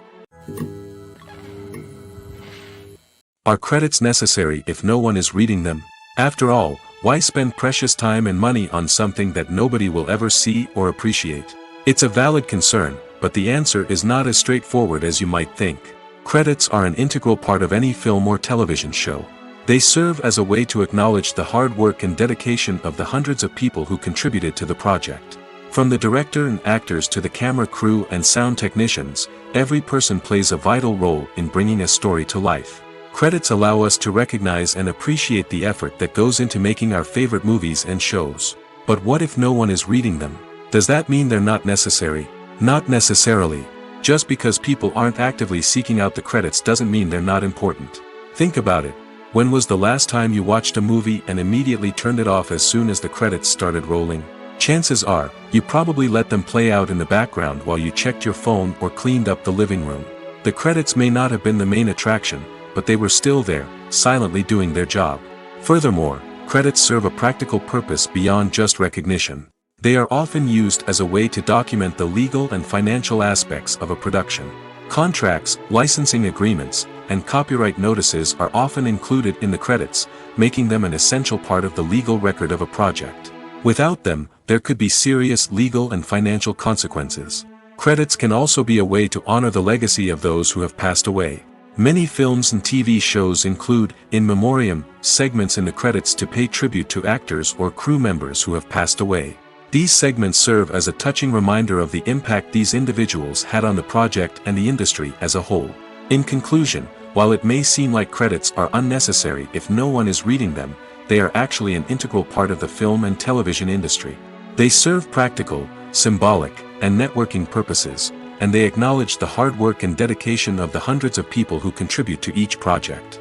Are credits necessary if no one is reading them? After all, why spend precious time and money on something that nobody will ever see or appreciate? It's a valid concern, but the answer is not as straightforward as you might think. Credits are an integral part of any film or television show. They serve as a way to acknowledge the hard work and dedication of the hundreds of people who contributed to the project. From the director and actors to the camera crew and sound technicians, every person plays a vital role in bringing a story to life. Credits allow us to recognize and appreciate the effort that goes into making our favorite movies and shows. But what if no one is reading them? Does that mean they're not necessary? Not necessarily. Just because people aren't actively seeking out the credits doesn't mean they're not important. Think about it. When was the last time you watched a movie and immediately turned it off as soon as the credits started rolling? Chances are, you probably let them play out in the background while you checked your phone or cleaned up the living room. The credits may not have been the main attraction, but they were still there, silently doing their job. Furthermore, credits serve a practical purpose beyond just recognition. They are often used as a way to document the legal and financial aspects of a production. Contracts, licensing agreements, and copyright notices are often included in the credits, making them an essential part of the legal record of a project. Without them, there could be serious legal and financial consequences. Credits can also be a way to honor the legacy of those who have passed away. Many films and TV shows include, in memoriam, segments in the credits to pay tribute to actors or crew members who have passed away. These segments serve as a touching reminder of the impact these individuals had on the project and the industry as a whole. In conclusion, while it may seem like credits are unnecessary if no one is reading them, they are actually an integral part of the film and television industry. They serve practical, symbolic, and networking purposes, and they acknowledge the hard work and dedication of the hundreds of people who contribute to each project.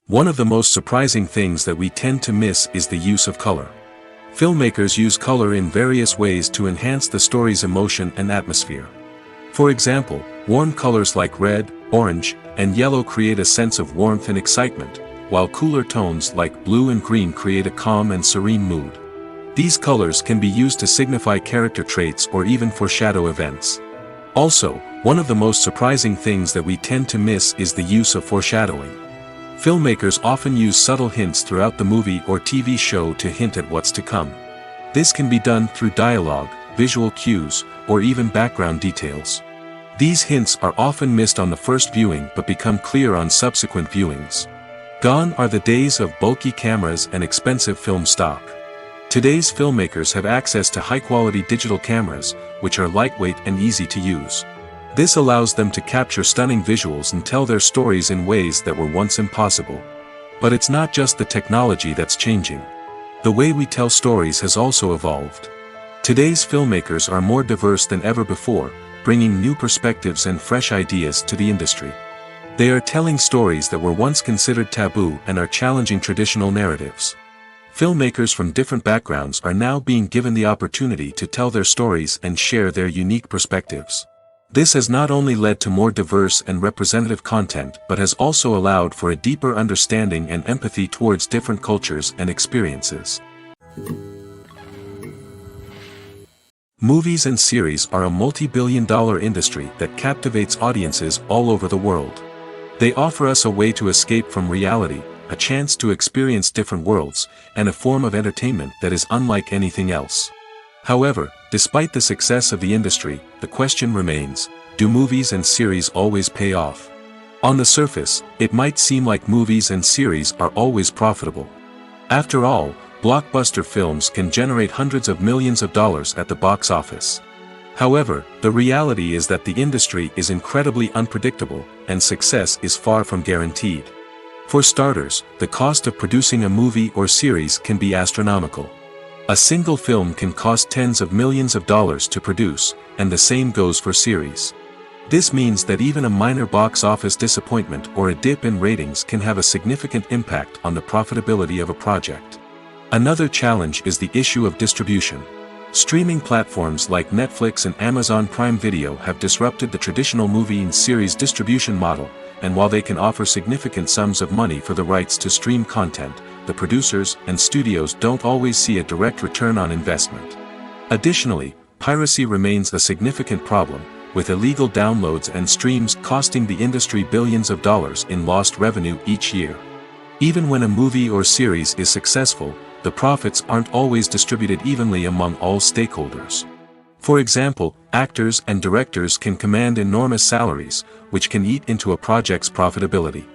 One of the most surprising things that we tend to miss is the use of color. Filmmakers use color in various ways to enhance the story's emotion and atmosphere. For example, Warm colors like red, orange, and yellow create a sense of warmth and excitement, while cooler tones like blue and green create a calm and serene mood. These colors can be used to signify character traits or even foreshadow events. Also, one of the most surprising things that we tend to miss is the use of foreshadowing. Filmmakers often use subtle hints throughout the movie or TV show to hint at what's to come. This can be done through dialogue, visual cues, or even background details. These hints are often missed on the first viewing but become clear on subsequent viewings. Gone are the days of bulky cameras and expensive film stock. Today's filmmakers have access to high-quality digital cameras, which are lightweight and easy to use. This allows them to capture stunning visuals and tell their stories in ways that were once impossible. But it's not just the technology that's changing. The way we tell stories has also evolved. Today's filmmakers are more diverse than ever before, bringing new perspectives and fresh ideas to the industry. They are telling stories that were once considered taboo and are challenging traditional narratives. Filmmakers from different backgrounds are now being given the opportunity to tell their stories and share their unique perspectives. This has not only led to more diverse and representative content but has also allowed for a deeper understanding and empathy towards different cultures and experiences. Movies and series are a multi-billion-dollar industry that captivates audiences all over the world. They offer us a way to escape from reality, a chance to experience different worlds, and a form of entertainment that is unlike anything else. However, despite the success of the industry, the question remains, do movies and series always pay off? On the surface, it might seem like movies and series are always profitable. After all, blockbuster films can generate hundreds of millions of dollars at the box office. However, the reality is that the industry is incredibly unpredictable, and success is far from guaranteed. For starters, the cost of producing a movie or series can be astronomical. A single film can cost tens of millions of dollars to produce, and the same goes for series. This means that even a minor box office disappointment or a dip in ratings can have a significant impact on the profitability of a project. Another challenge is the issue of distribution. Streaming platforms like Netflix and Amazon Prime Video have disrupted the traditional movie and series distribution model, and while they can offer significant sums of money for the rights to stream content, the producers and studios don't always see a direct return on investment. Additionally, piracy remains a significant problem, with illegal downloads and streams costing the industry billions of dollars in lost revenue each year. Even when a movie or series is successful, the profits aren't always distributed evenly among all stakeholders. For example, actors and directors can command enormous salaries, which can eat into a project's profitability.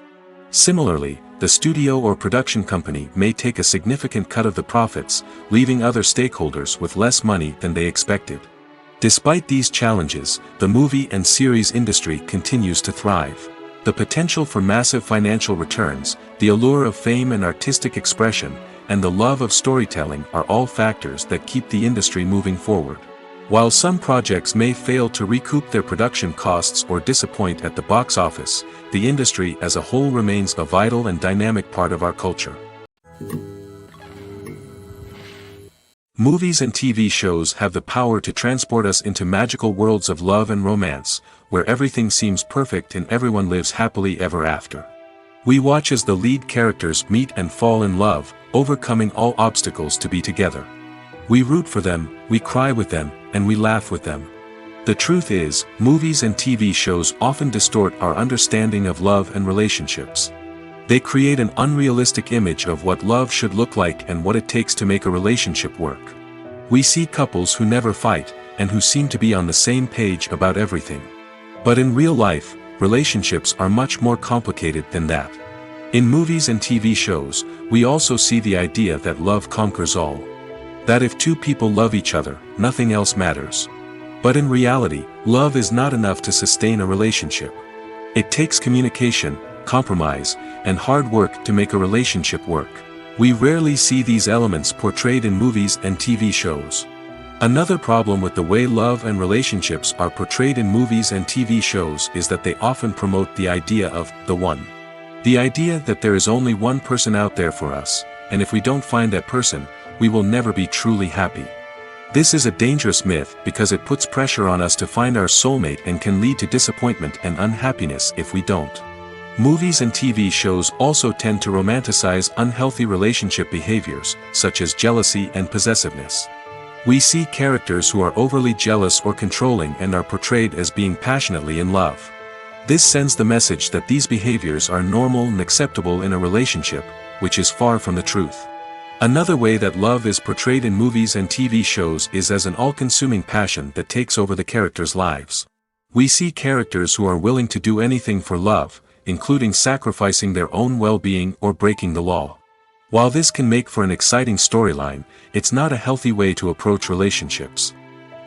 Similarly, the studio or production company may take a significant cut of the profits, leaving other stakeholders with less money than they expected. Despite these challenges, the movie and series industry continues to thrive. The potential for massive financial returns, the allure of fame and artistic expression, and the love of storytelling are all factors that keep the industry moving forward. While some projects may fail to recoup their production costs or disappoint at the box office, the industry as a whole remains a vital and dynamic part of our culture. Movies and TV shows have the power to transport us into magical worlds of love and romance, where everything seems perfect and everyone lives happily ever after. We watch as the lead characters meet and fall in love, overcoming all obstacles to be together. We root for them, we cry with them, and we laugh with them. The truth is, movies and TV shows often distort our understanding of love and relationships. They create an unrealistic image of what love should look like and what it takes to make a relationship work. We see couples who never fight, and who seem to be on the same page about everything. But in real life, relationships are much more complicated than that. In movies and TV shows, we also see the idea that love conquers all. That if two people love each other, nothing else matters. But in reality, love is not enough to sustain a relationship. It takes communication, compromise, and hard work to make a relationship work. We rarely see these elements portrayed in movies and TV shows. Another problem with the way love and relationships are portrayed in movies and TV shows is that they often promote the idea of the one. The idea that there is only one person out there for us, and if we don't find that person, we will never be truly happy. This is a dangerous myth because it puts pressure on us to find our soulmate and can lead to disappointment and unhappiness if we don't. Movies and TV shows also tend to romanticize unhealthy relationship behaviors, such as jealousy and possessiveness. We see characters who are overly jealous or controlling and are portrayed as being passionately in love. This sends the message that these behaviors are normal and acceptable in a relationship, which is far from the truth. Another way that love is portrayed in movies and TV shows is as an all-consuming passion that takes over the characters' lives. We see characters who are willing to do anything for love, including sacrificing their own well-being or breaking the law. While this can make for an exciting storyline, it's not a healthy way to approach relationships.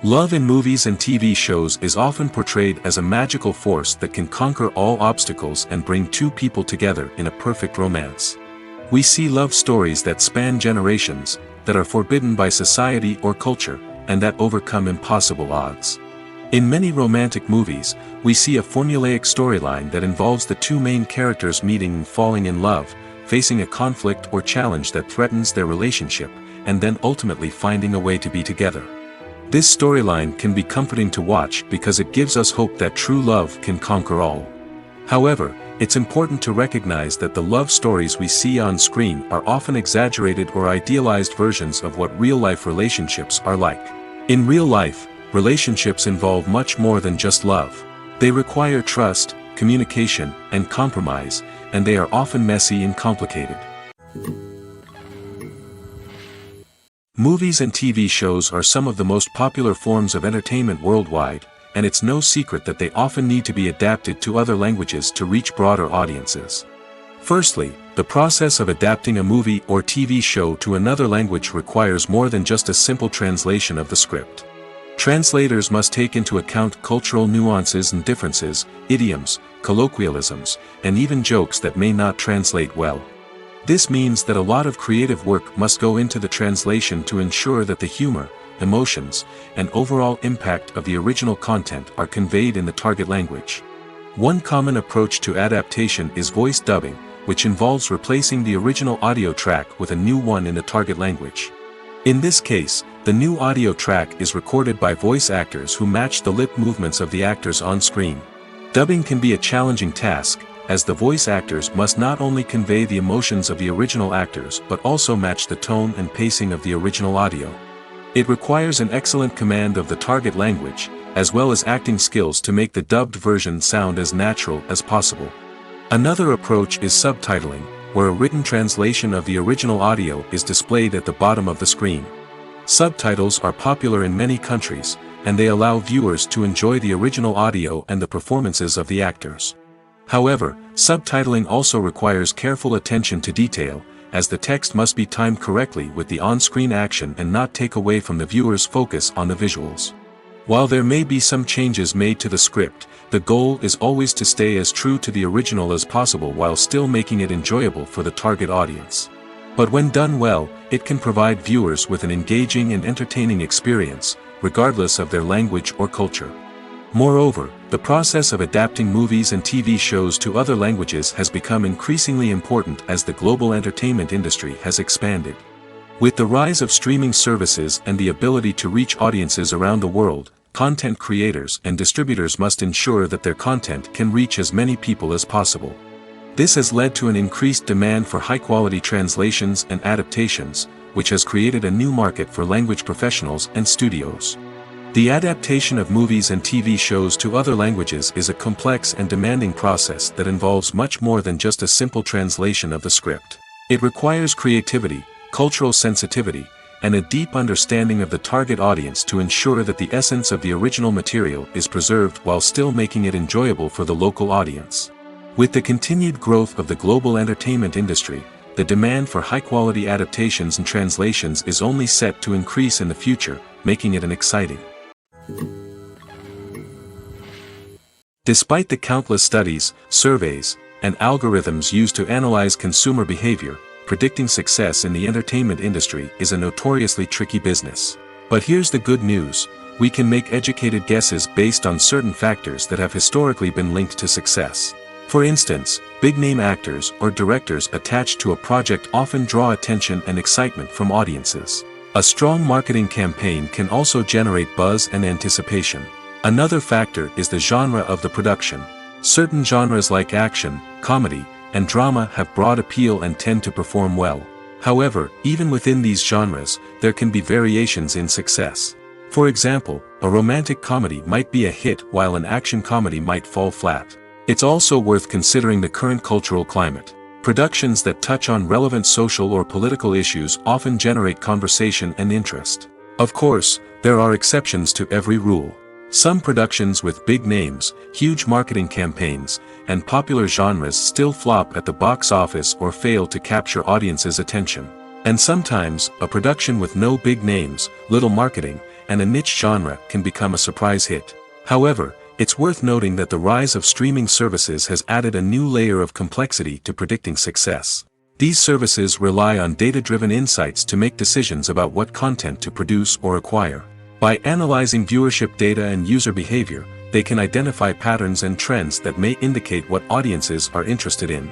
Love in movies and TV shows is often portrayed as a magical force that can conquer all obstacles and bring two people together in a perfect romance. We see love stories that span generations, that are forbidden by society or culture, and that overcome impossible odds. In many romantic movies, we see a formulaic storyline that involves the two main characters meeting and falling in love, facing a conflict or challenge that threatens their relationship, and then ultimately finding a way to be together. This storyline can be comforting to watch because it gives us hope that true love can conquer all. However, it's important to recognize that the love stories we see on screen are often exaggerated or idealized versions of what real-life relationships are like. In real life, relationships involve much more than just love. They require trust, communication, and compromise, and they are often messy and complicated. Movies and TV shows are some of the most popular forms of entertainment worldwide, and it's no secret that they often need to be adapted to other languages to reach broader audiences. Firstly, the process of adapting a movie or TV show to another language requires more than just a simple translation of the script. Translators must take into account cultural nuances and differences, idioms, colloquialisms, and even jokes that may not translate well. This means that a lot of creative work must go into the translation to ensure that the humor, emotions, and overall impact of the original content are conveyed in the target language. One common approach to adaptation is voice dubbing, which involves replacing the original audio track with a new one in the target language. In this case, the new audio track is recorded by voice actors who match the lip movements of the actors on screen. Dubbing can be a challenging task, as the voice actors must not only convey the emotions of the original actors but also match the tone and pacing of the original audio. It requires an excellent command of the target language, as well as acting skills to make the dubbed version sound as natural as possible. Another approach is subtitling, where a written translation of the original audio is displayed at the bottom of the screen. Subtitles are popular in many countries, and they allow viewers to enjoy the original audio and the performances of the actors. However, subtitling also requires careful attention to detail, as the text must be timed correctly with the on-screen action and not take away from the viewer's focus on the visuals. While there may be some changes made to the script, the goal is always to stay as true to the original as possible while still making it enjoyable for the target audience. But when done well, it can provide viewers with an engaging and entertaining experience, regardless of their language or culture. Moreover, the process of adapting movies and TV shows to other languages has become increasingly important as the global entertainment industry has expanded. With the rise of streaming services and the ability to reach audiences around the world, content creators and distributors must ensure that their content can reach as many people as possible. This has led to an increased demand for high-quality translations and adaptations, which has created a new market for language professionals and studios. The adaptation of movies and TV shows to other languages is a complex and demanding process that involves much more than just a simple translation of the script. It requires creativity, cultural sensitivity, and a deep understanding of the target audience to ensure that the essence of the original material is preserved while still making it enjoyable for the local audience. With the continued growth of the global entertainment industry, the demand for high-quality adaptations and translations is only set to increase in the future, making it an exciting. Despite the countless studies, surveys, and algorithms used to analyze consumer behavior, predicting success in the entertainment industry is a notoriously tricky business. But here's the good news: we can make educated guesses based on certain factors that have historically been linked to success. For instance, big-name actors or directors attached to a project often draw attention and excitement from audiences. A strong marketing campaign can also generate buzz and anticipation. Another factor is the genre of the production. Certain genres like action, comedy, and drama have broad appeal and tend to perform well. However, even within these genres, there can be variations in success. For example, a romantic comedy might be a hit while an action comedy might fall flat. It's also worth considering the current cultural climate. Productions that touch on relevant social or political issues often generate conversation and interest. Of course, there are exceptions to every rule. Some productions with big names, huge marketing campaigns, and popular genres still flop at the box office or fail to capture audiences' attention. And sometimes, a production with no big names, little marketing, and a niche genre can become a surprise hit. However, it's worth noting that the rise of streaming services has added a new layer of complexity to predicting success. These services rely on data-driven insights to make decisions about what content to produce or acquire. By analyzing viewership data and user behavior, they can identify patterns and trends that may indicate what audiences are interested in.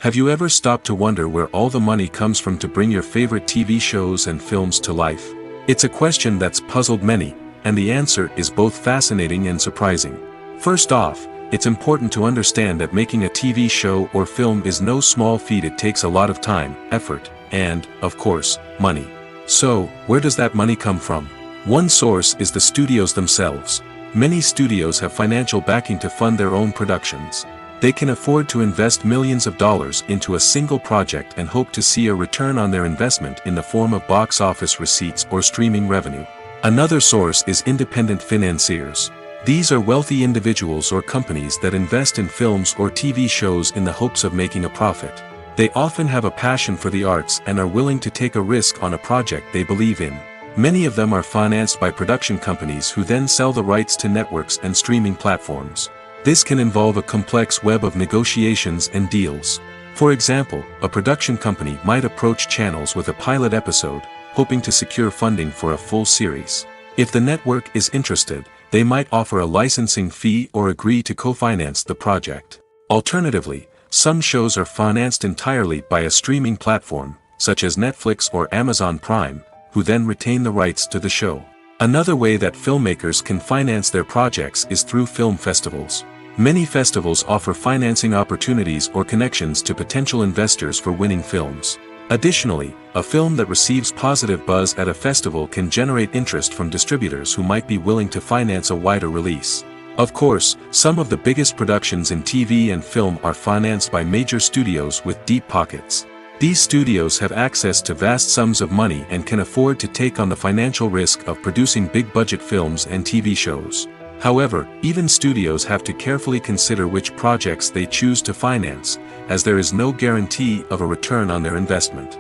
Have you ever stopped to wonder where all the money comes from to bring your favorite TV shows and films to life? It's a question that's puzzled many, and the answer is both fascinating and surprising. First off, it's important to understand that making a TV show or film is no small feat. It takes a lot of time, effort, and, of course, money. So, where does that money come from? One source is the studios themselves. Many studios have financial backing to fund their own productions. They can afford to invest millions of dollars into a single project and hope to see a return on their investment in the form of box office receipts or streaming revenue. Another source is independent financiers. These are wealthy individuals or companies that invest in films or TV shows in the hopes of making a profit. They often have a passion for the arts and are willing to take a risk on a project they believe in. Many of them are financed by production companies who then sell the rights to networks and streaming platforms. This can involve a complex web of negotiations and deals. For example, a production company might approach channels with a pilot episode, hoping to secure funding for a full series. If the network is interested, they might offer a licensing fee or agree to co-finance the project. Alternatively, some shows are financed entirely by a streaming platform, such as Netflix or Amazon Prime, who then retain the rights to the show. Another way that filmmakers can finance their projects is through film festivals. Many festivals offer financing opportunities or connections to potential investors for winning films. Additionally, a film that receives positive buzz at a festival can generate interest from distributors who might be willing to finance a wider release. Of course, some of the biggest productions in TV and film are financed by major studios with deep pockets. These studios have access to vast sums of money and can afford to take on the financial risk of producing big-budget films and TV shows. However, even studios have to carefully consider which projects they choose to finance, as there is no guarantee of a return on their investment.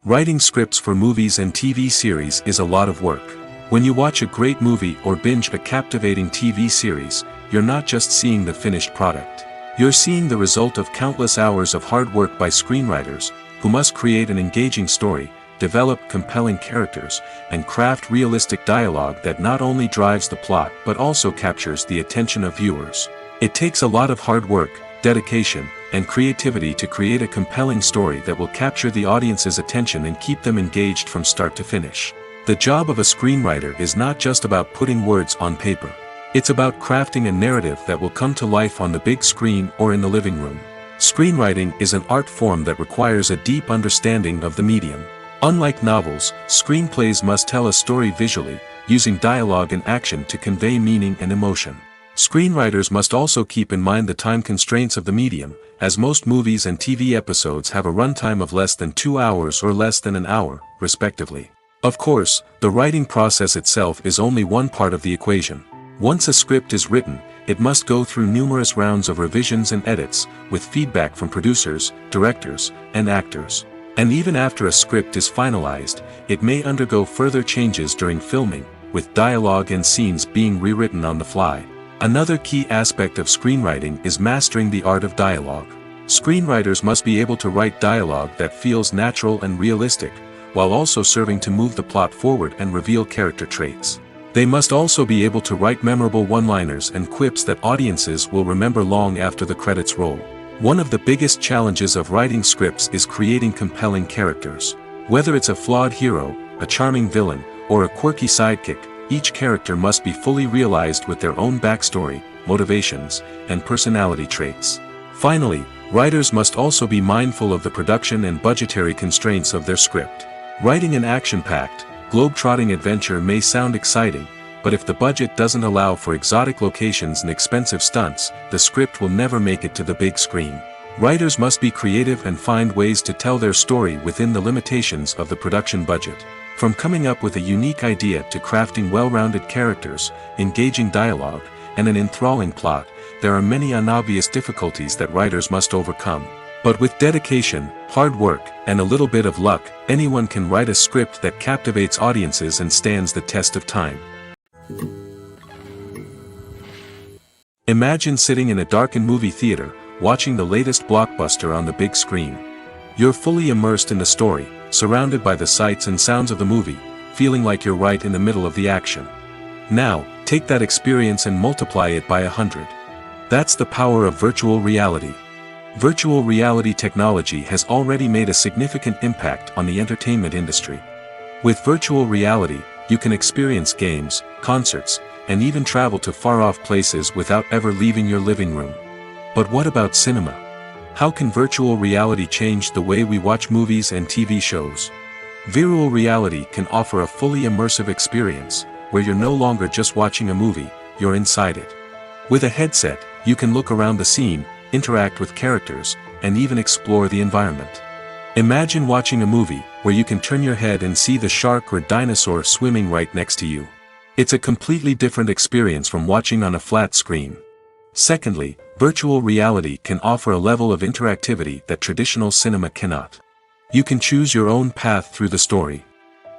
Writing scripts for movies and TV series is a lot of work. When you watch a great movie or binge a captivating TV series, you're not just seeing the finished product. You're seeing the result of countless hours of hard work by screenwriters, who must create an engaging story, develop compelling characters, and craft realistic dialogue that not only drives the plot but also captures the attention of viewers. It takes a lot of hard work, dedication, and creativity to create a compelling story that will capture the audience's attention and keep them engaged from start to finish. The job of a screenwriter is not just about putting words on paper. It's about crafting a narrative that will come to life on the big screen or in the living room. Screenwriting is an art form that requires a deep understanding of the medium. Unlike novels, screenplays must tell a story visually, using dialogue and action to convey meaning and emotion. Screenwriters must also keep in mind the time constraints of the medium, as most movies and TV episodes have a runtime of less than 2 hours or less than an hour, respectively. Of course, the writing process itself is only one part of the equation. Once a script is written, it must go through numerous rounds of revisions and edits, with feedback from producers, directors, and actors. And even after a script is finalized, it may undergo further changes during filming, with dialogue and scenes being rewritten on the fly. Another key aspect of screenwriting is mastering the art of dialogue. Screenwriters must be able to write dialogue that feels natural and realistic, while also serving to move the plot forward and reveal character traits. They must also be able to write memorable one-liners and quips that audiences will remember long after the credits roll. One of the biggest challenges of writing scripts is creating compelling characters. Whether it's a flawed hero, a charming villain, or a quirky sidekick, each character must be fully realized with their own backstory, motivations, and personality traits. Finally, writers must also be mindful of the production and budgetary constraints of their script. Writing an action-packed, globe-trotting adventure may sound exciting, but if the budget doesn't allow for exotic locations and expensive stunts, the script will never make it to the big screen. Writers must be creative and find ways to tell their story within the limitations of the production budget. From coming up with a unique idea to crafting well-rounded characters, engaging dialogue, and an enthralling plot, there are many unobvious difficulties that writers must overcome. But with dedication, hard work, and a little bit of luck, anyone can write a script that captivates audiences and stands the test of time. Imagine sitting in a darkened movie theater, watching the latest blockbuster on the big screen. You're fully immersed in the story, surrounded by the sights and sounds of the movie, feeling like you're right in the middle of the action. Now, take that experience and multiply it by 100. That's the power of virtual reality. Virtual reality technology has already made a significant impact on the entertainment industry. With virtual reality, you can experience games, concerts, and even travel to far-off places without ever leaving your living room. But what about cinema? How can virtual reality change the way we watch movies and TV shows? Virtual reality can offer a fully immersive experience, where you're no longer just watching a movie, you're inside it. With a headset, you can look around the scene, interact with characters, and even explore the environment. Imagine watching a movie, where you can turn your head and see the shark or dinosaur swimming right next to you. It's a completely different experience from watching on a flat screen. Secondly, virtual reality can offer a level of interactivity that traditional cinema cannot. You can choose your own path through the story.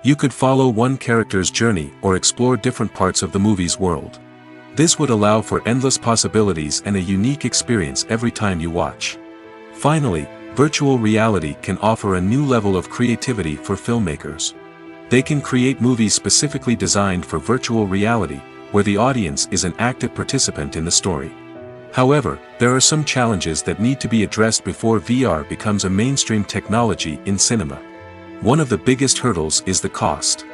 You could follow one character's journey or explore different parts of the movie's world. This would allow for endless possibilities and a unique experience every time you watch. Finally, virtual reality can offer a new level of creativity for filmmakers. They can create movies specifically designed for virtual reality, where the audience is an active participant in the story. However, there are some challenges that need to be addressed before VR becomes a mainstream technology in cinema. One of the biggest hurdles is the cost.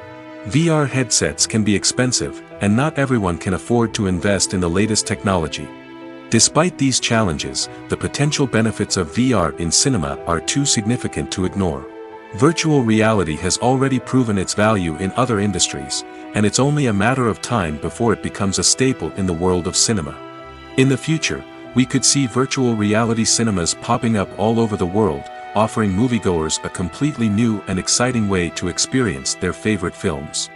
VR headsets can be expensive, and not everyone can afford to invest in the latest technology. Despite these challenges, the potential benefits of VR in cinema are too significant to ignore. Virtual reality has already proven its value in other industries, and it's only a matter of time before it becomes a staple in the world of cinema. In the future, we could see virtual reality cinemas popping up all over the world, offering moviegoers a completely new and exciting way to experience their favorite films.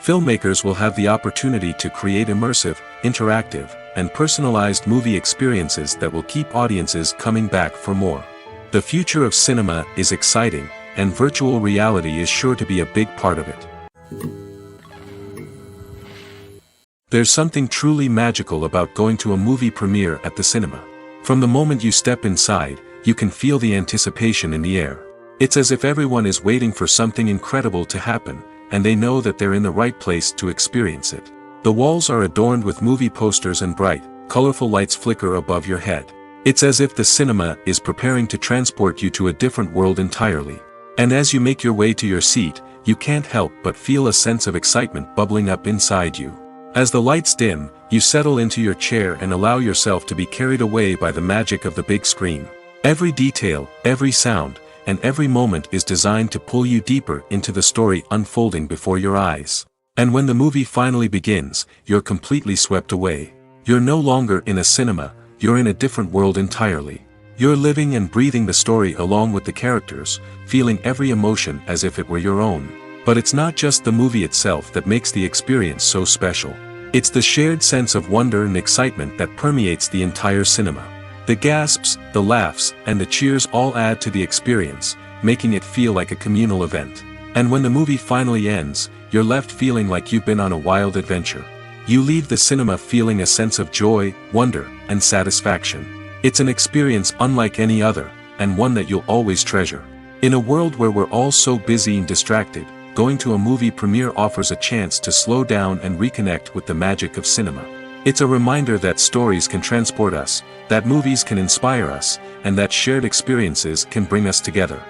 Filmmakers will have the opportunity to create immersive, interactive, and personalized movie experiences that will keep audiences coming back for more. The future of cinema is exciting, and virtual reality is sure to be a big part of it. There's something truly magical about going to a movie premiere at the cinema. From the moment you step inside, you can feel the anticipation in the air. It's as if everyone is waiting for something incredible to happen, and they know that they're in the right place to experience it. The walls are adorned with movie posters and bright, colorful lights flicker above your head. It's as if the cinema is preparing to transport you to a different world entirely. And as you make your way to your seat, you can't help but feel a sense of excitement bubbling up inside you. As the lights dim, you settle into your chair and allow yourself to be carried away by the magic of the big screen. Every detail, every sound, and every moment is designed to pull you deeper into the story unfolding before your eyes. And when the movie finally begins, you're completely swept away. You're no longer in a cinema, you're in a different world entirely. You're living and breathing the story along with the characters, feeling every emotion as if it were your own. But it's not just the movie itself that makes the experience so special. It's the shared sense of wonder and excitement that permeates the entire cinema. The gasps, the laughs, and the cheers all add to the experience, making it feel like a communal event. And when the movie finally ends, you're left feeling like you've been on a wild adventure. You leave the cinema feeling a sense of joy, wonder, and satisfaction. It's an experience unlike any other, and one that you'll always treasure. In a world where we're all so busy and distracted, going to a movie premiere offers a chance to slow down and reconnect with the magic of cinema. It's a reminder that stories can transport us, that movies can inspire us, and that shared experiences can bring us together.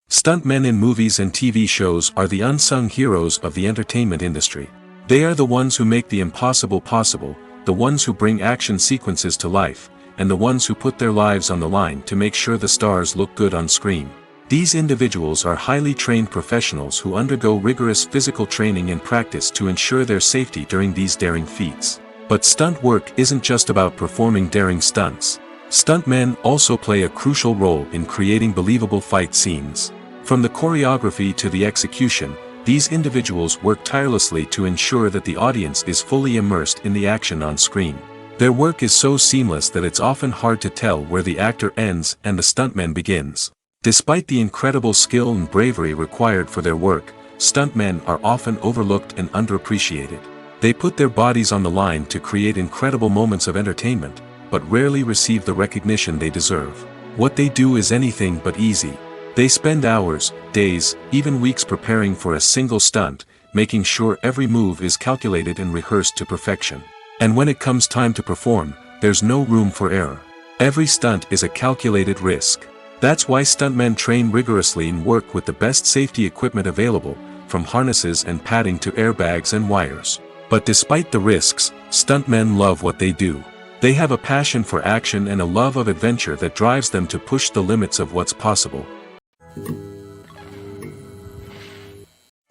Stuntmen in movies and TV shows are the unsung heroes of the entertainment industry. They are the ones who make the impossible possible, the ones who bring action sequences to life, and the ones who put their lives on the line to make sure the stars look good on screen. These individuals are highly trained professionals who undergo rigorous physical training and practice to ensure their safety during these daring feats. But stunt work isn't just about performing daring stunts. Stuntmen also play a crucial role in creating believable fight scenes. From the choreography to the execution, these individuals work tirelessly to ensure that the audience is fully immersed in the action on screen. Their work is so seamless that it's often hard to tell where the actor ends and the stuntman begins. Despite the incredible skill and bravery required for their work, stuntmen are often overlooked and underappreciated. They put their bodies on the line to create incredible moments of entertainment, but rarely receive the recognition they deserve. What they do is anything but easy. They spend hours, days, even weeks preparing for a single stunt, making sure every move is calculated and rehearsed to perfection. And when it comes time to perform, there's no room for error. Every stunt is a calculated risk. That's why stuntmen train rigorously and work with the best safety equipment available, from harnesses and padding to airbags and wires. But despite the risks, stuntmen love what they do. They have a passion for action and a love of adventure that drives them to push the limits of what's possible.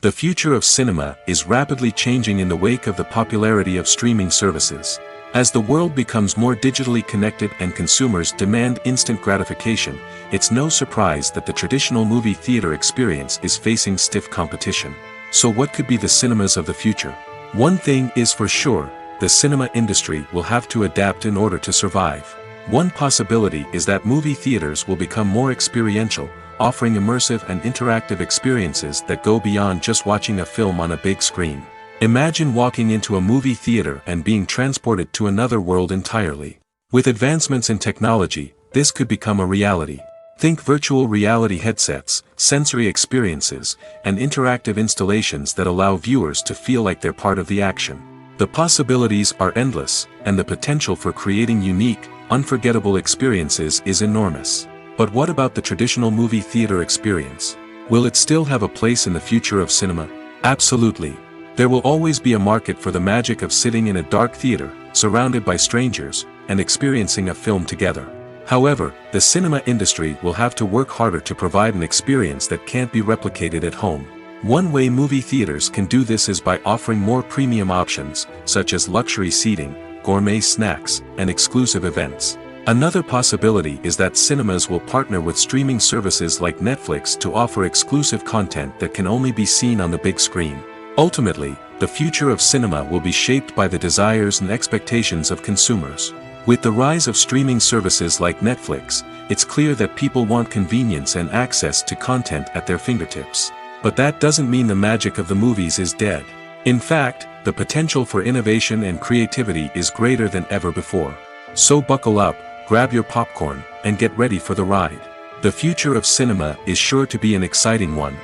The future of cinema is rapidly changing in the wake of the popularity of streaming services. As the world becomes more digitally connected and consumers demand instant gratification, it's no surprise that the traditional movie theater experience is facing stiff competition. So what could be the cinemas of the future? One thing is for sure, the cinema industry will have to adapt in order to survive. One possibility is that movie theaters will become more experiential, offering immersive and interactive experiences that go beyond just watching a film on a big screen. Imagine walking into a movie theater and being transported to another world entirely. With advancements in technology, this could become a reality. Think virtual reality headsets, sensory experiences, and interactive installations that allow viewers to feel like they're part of the action. The possibilities are endless, and the potential for creating unique, unforgettable experiences is enormous. But what about the traditional movie theater experience? Will it still have a place in the future of cinema? Absolutely. There will always be a market for the magic of sitting in a dark theater, surrounded by strangers, and experiencing a film together. However, the cinema industry will have to work harder to provide an experience that can't be replicated at home. One way movie theaters can do this is by offering more premium options, such as luxury seating, gourmet snacks, and exclusive events. Another possibility is that cinemas will partner with streaming services like Netflix to offer exclusive content that can only be seen on the big screen. Ultimately, the future of cinema will be shaped by the desires and expectations of consumers. With the rise of streaming services like Netflix, it's clear that people want convenience and access to content at their fingertips. But that doesn't mean the magic of the movies is dead. In fact, the potential for innovation and creativity is greater than ever before. So buckle up, grab your popcorn, and get ready for the ride. The future of cinema is sure to be an exciting one.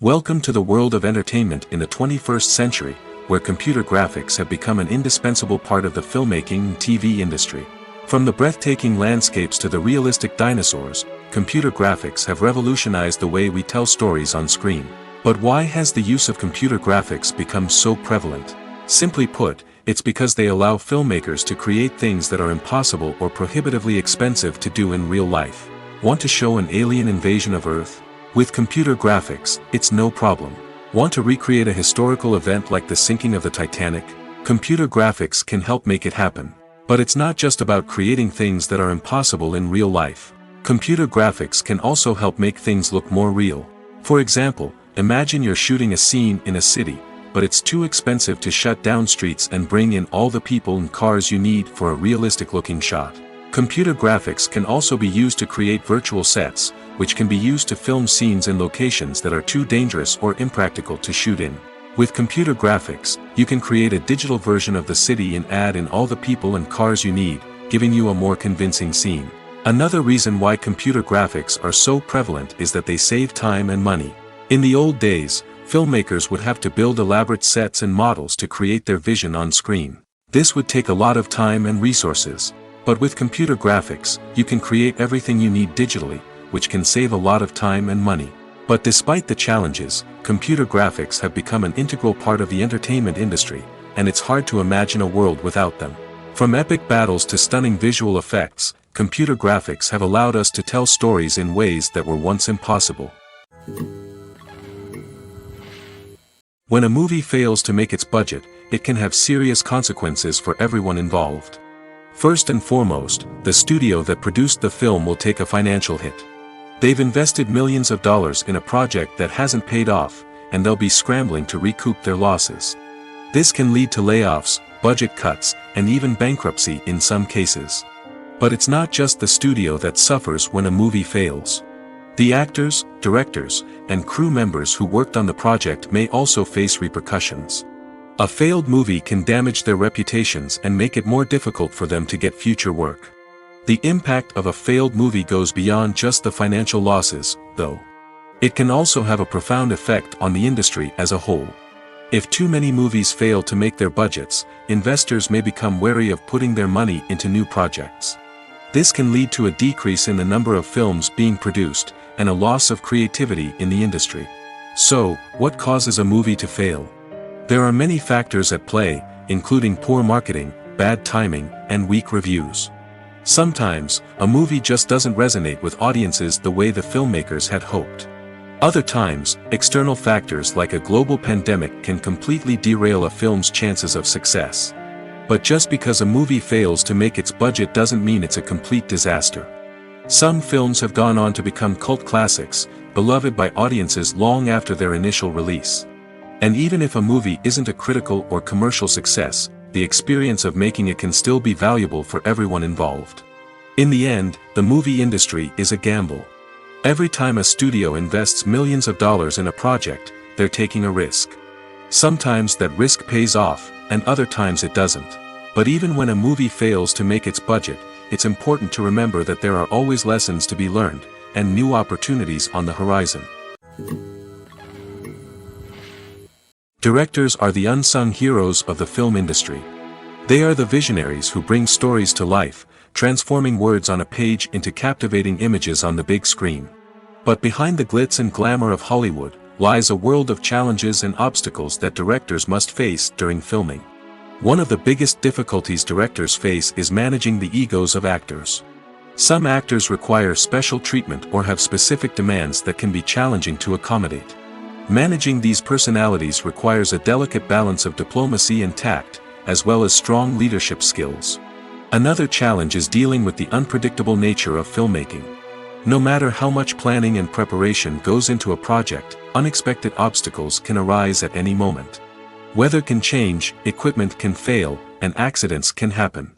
Welcome to the world of entertainment in the 21st century, where computer graphics have become an indispensable part of the filmmaking and TV industry. From the breathtaking landscapes to the realistic dinosaurs, computer graphics have revolutionized the way we tell stories on screen. But why has the use of computer graphics become so prevalent? Simply put, it's because they allow filmmakers to create things that are impossible or prohibitively expensive to do in real life. Want to show an alien invasion of Earth? With computer graphics, it's no problem. Want to recreate a historical event like the sinking of the Titanic? Computer graphics can help make it happen. But it's not just about creating things that are impossible in real life. Computer graphics can also help make things look more real. For example, imagine you're shooting a scene in a city, but it's too expensive to shut down streets and bring in all the people and cars you need for a realistic-looking shot. Computer graphics can also be used to create virtual sets, which can be used to film scenes in locations that are too dangerous or impractical to shoot in. With computer graphics, you can create a digital version of the city and add in all the people and cars you need, giving you a more convincing scene. Another reason why computer graphics are so prevalent is that they save time and money. In the old days, filmmakers would have to build elaborate sets and models to create their vision on screen. This would take a lot of time and resources. But with computer graphics, you can create everything you need digitally, which can save a lot of time and money. But despite the challenges, computer graphics have become an integral part of the entertainment industry, and it's hard to imagine a world without them. From epic battles to stunning visual effects, computer graphics have allowed us to tell stories in ways that were once impossible. When a movie fails to make its budget, it can have serious consequences for everyone involved. First and foremost, the studio that produced the film will take a financial hit. They've invested millions of dollars in a project that hasn't paid off, and they'll be scrambling to recoup their losses. This can lead to layoffs, budget cuts, and even bankruptcy in some cases. But it's not just the studio that suffers when a movie fails. The actors, directors, and crew members who worked on the project may also face repercussions. A failed movie can damage their reputations and make it more difficult for them to get future work. The impact of a failed movie goes beyond just the financial losses, though. It can also have a profound effect on the industry as a whole. If too many movies fail to make their budgets, investors may become wary of putting their money into new projects. This can lead to a decrease in the number of films being produced, and a loss of creativity in the industry. So, what causes a movie to fail? There are many factors at play, including poor marketing, bad timing, and weak reviews. Sometimes, a movie just doesn't resonate with audiences the way the filmmakers had hoped. Other times, external factors like a global pandemic can completely derail a film's chances of success. But just because a movie fails to make its budget doesn't mean it's a complete disaster. Some films have gone on to become cult classics, beloved by audiences long after their initial release. And even if a movie isn't a critical or commercial success, the experience of making it can still be valuable for everyone involved. In the end, the movie industry is a gamble. Every time a studio invests millions of dollars in a project, they're taking a risk. Sometimes that risk pays off, and other times it doesn't. But even when a movie fails to make its budget, it's important to remember that there are always lessons to be learned, and new opportunities on the horizon. Directors are the unsung heroes of the film industry. They are the visionaries who bring stories to life, transforming words on a page into captivating images on the big screen. But behind the glitz and glamour of Hollywood, lies a world of challenges and obstacles that directors must face during filming. One of the biggest difficulties directors face is managing the egos of actors. Some actors require special treatment or have specific demands that can be challenging to accommodate. Managing these personalities requires a delicate balance of diplomacy and tact, as well as strong leadership skills. Another challenge is dealing with the unpredictable nature of filmmaking. No matter how much planning and preparation goes into a project, unexpected obstacles can arise at any moment. Weather can change, equipment can fail, and accidents can happen.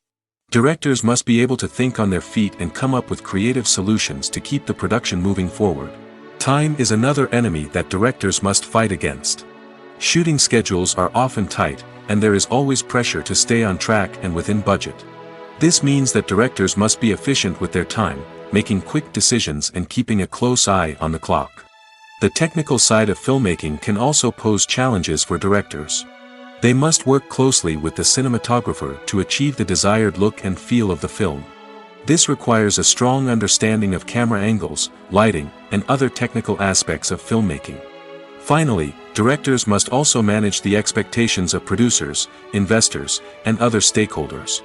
Directors must be able to think on their feet and come up with creative solutions to keep the production moving forward. Time is another enemy that directors must fight against. Shooting schedules are often tight, and there is always pressure to stay on track and within budget. This means that directors must be efficient with their time, making quick decisions and keeping a close eye on the clock. The technical side of filmmaking can also pose challenges for directors. They must work closely with the cinematographer to achieve the desired look and feel of the film. This requires a strong understanding of camera angles, lighting, and other technical aspects of filmmaking. Finally, directors must also manage the expectations of producers, investors, and other stakeholders.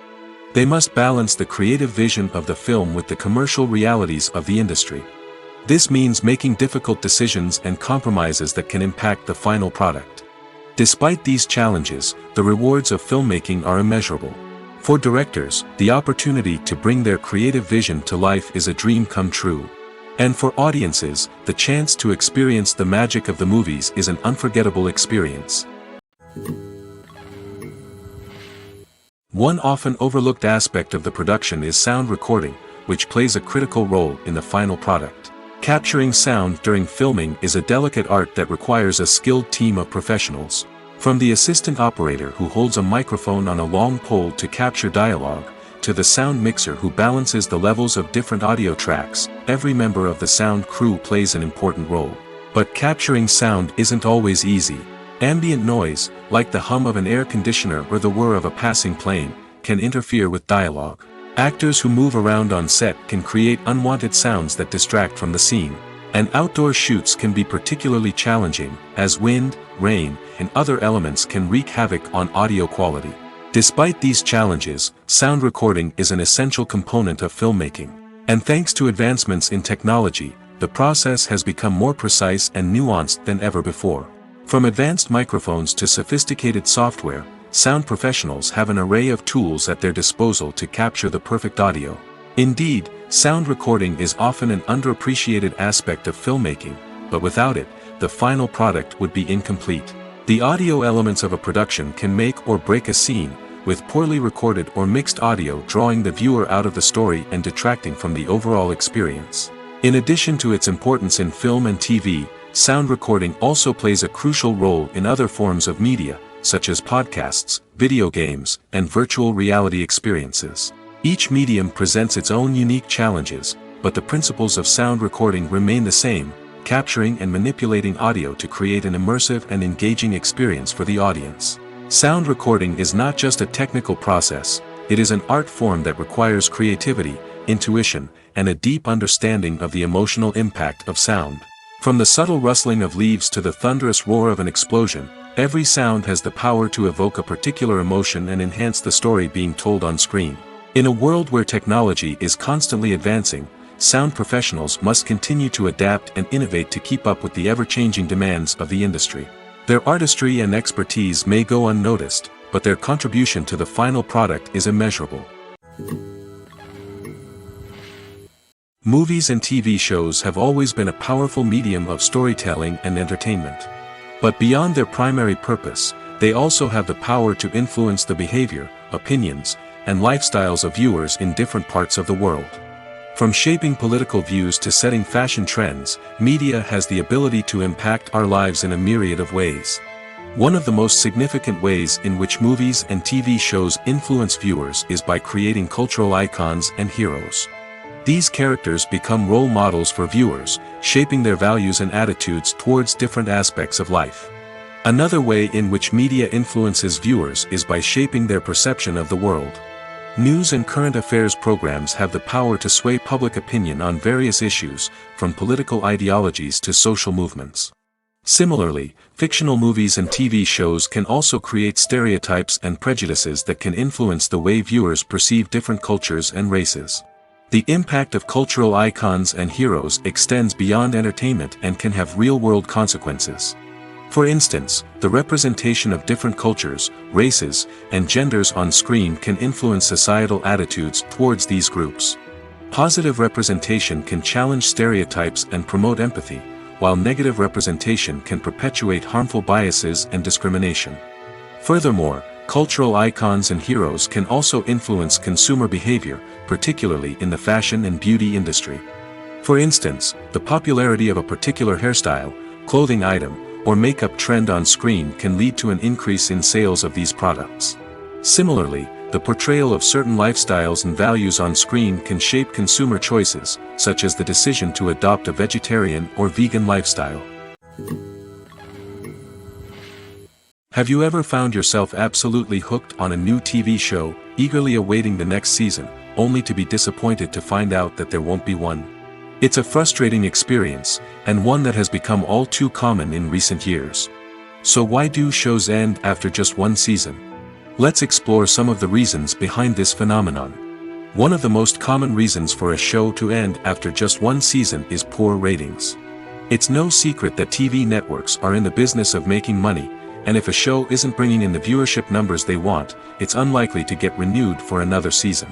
They must balance the creative vision of the film with the commercial realities of the industry. This means making difficult decisions and compromises that can impact the final product. Despite these challenges, the rewards of filmmaking are immeasurable. For directors, the opportunity to bring their creative vision to life is a dream come true. And for audiences, the chance to experience the magic of the movies is an unforgettable experience. One often overlooked aspect of the production is sound recording, which plays a critical role in the final product. Capturing sound during filming is a delicate art that requires a skilled team of professionals. From the assistant operator who holds a microphone on a long pole to capture dialogue, to the sound mixer who balances the levels of different audio tracks, every member of the sound crew plays an important role. But capturing sound isn't always easy. Ambient noise, like the hum of an air conditioner or the whir of a passing plane, can interfere with dialogue. Actors who move around on set can create unwanted sounds that distract from the scene. And outdoor shoots can be particularly challenging, as wind, rain, and other elements can wreak havoc on audio quality. Despite these challenges, sound recording is an essential component of filmmaking. And thanks to advancements in technology, the process has become more precise and nuanced than ever before. From advanced microphones to sophisticated software, sound professionals have an array of tools at their disposal to capture the perfect audio. Indeed, sound recording is often an underappreciated aspect of filmmaking, but without it, the final product would be incomplete. The audio elements of a production can make or break a scene, with poorly recorded or mixed audio drawing the viewer out of the story and detracting from the overall experience. In addition to its importance in film and TV, sound recording also plays a crucial role in other forms of media, such as podcasts, video games, and virtual reality experiences. Each medium presents its own unique challenges, but the principles of sound recording remain the same, capturing and manipulating audio to create an immersive and engaging experience for the audience. Sound recording is not just a technical process, it is an art form that requires creativity, intuition, and a deep understanding of the emotional impact of sound. From the subtle rustling of leaves to the thunderous roar of an explosion, every sound has the power to evoke a particular emotion and enhance the story being told on screen. In a world where technology is constantly advancing, sound professionals must continue to adapt and innovate to keep up with the ever-changing demands of the industry. Their artistry and expertise may go unnoticed, but their contribution to the final product is immeasurable. Movies and TV shows have always been a powerful medium of storytelling and entertainment. But beyond their primary purpose, they also have the power to influence the behavior, opinions, and lifestyles of viewers in different parts of the world. From shaping political views to setting fashion trends, media has the ability to impact our lives in a myriad of ways. One of the most significant ways in which movies and TV shows influence viewers is by creating cultural icons and heroes. These characters become role models for viewers, shaping their values and attitudes towards different aspects of life. Another way in which media influences viewers is by shaping their perception of the world. News and current affairs programs have the power to sway public opinion on various issues, from political ideologies to social movements. Similarly, fictional movies and TV shows can also create stereotypes and prejudices that can influence the way viewers perceive different cultures and races. The impact of cultural icons and heroes extends beyond entertainment and can have real-world consequences. For instance, the representation of different cultures, races, and genders on screen can influence societal attitudes towards these groups. Positive representation can challenge stereotypes and promote empathy, while negative representation can perpetuate harmful biases and discrimination. Furthermore, cultural icons and heroes can also influence consumer behavior, particularly in the fashion and beauty industry. For instance, the popularity of a particular hairstyle, clothing item, or makeup trend on screen can lead to an increase in sales of these products. Similarly, the portrayal of certain lifestyles and values on screen can shape consumer choices, such as the decision to adopt a vegetarian or vegan lifestyle. Have you ever found yourself absolutely hooked on a new TV show, eagerly awaiting the next season, only to be disappointed to find out that there won't be one? It's a frustrating experience, and one that has become all too common in recent years. So why do shows end after just one season? Let's explore some of the reasons behind this phenomenon. One of the most common reasons for a show to end after just one season is poor ratings. It's no secret that TV networks are in the business of making money, and if a show isn't bringing in the viewership numbers they want, it's unlikely to get renewed for another season.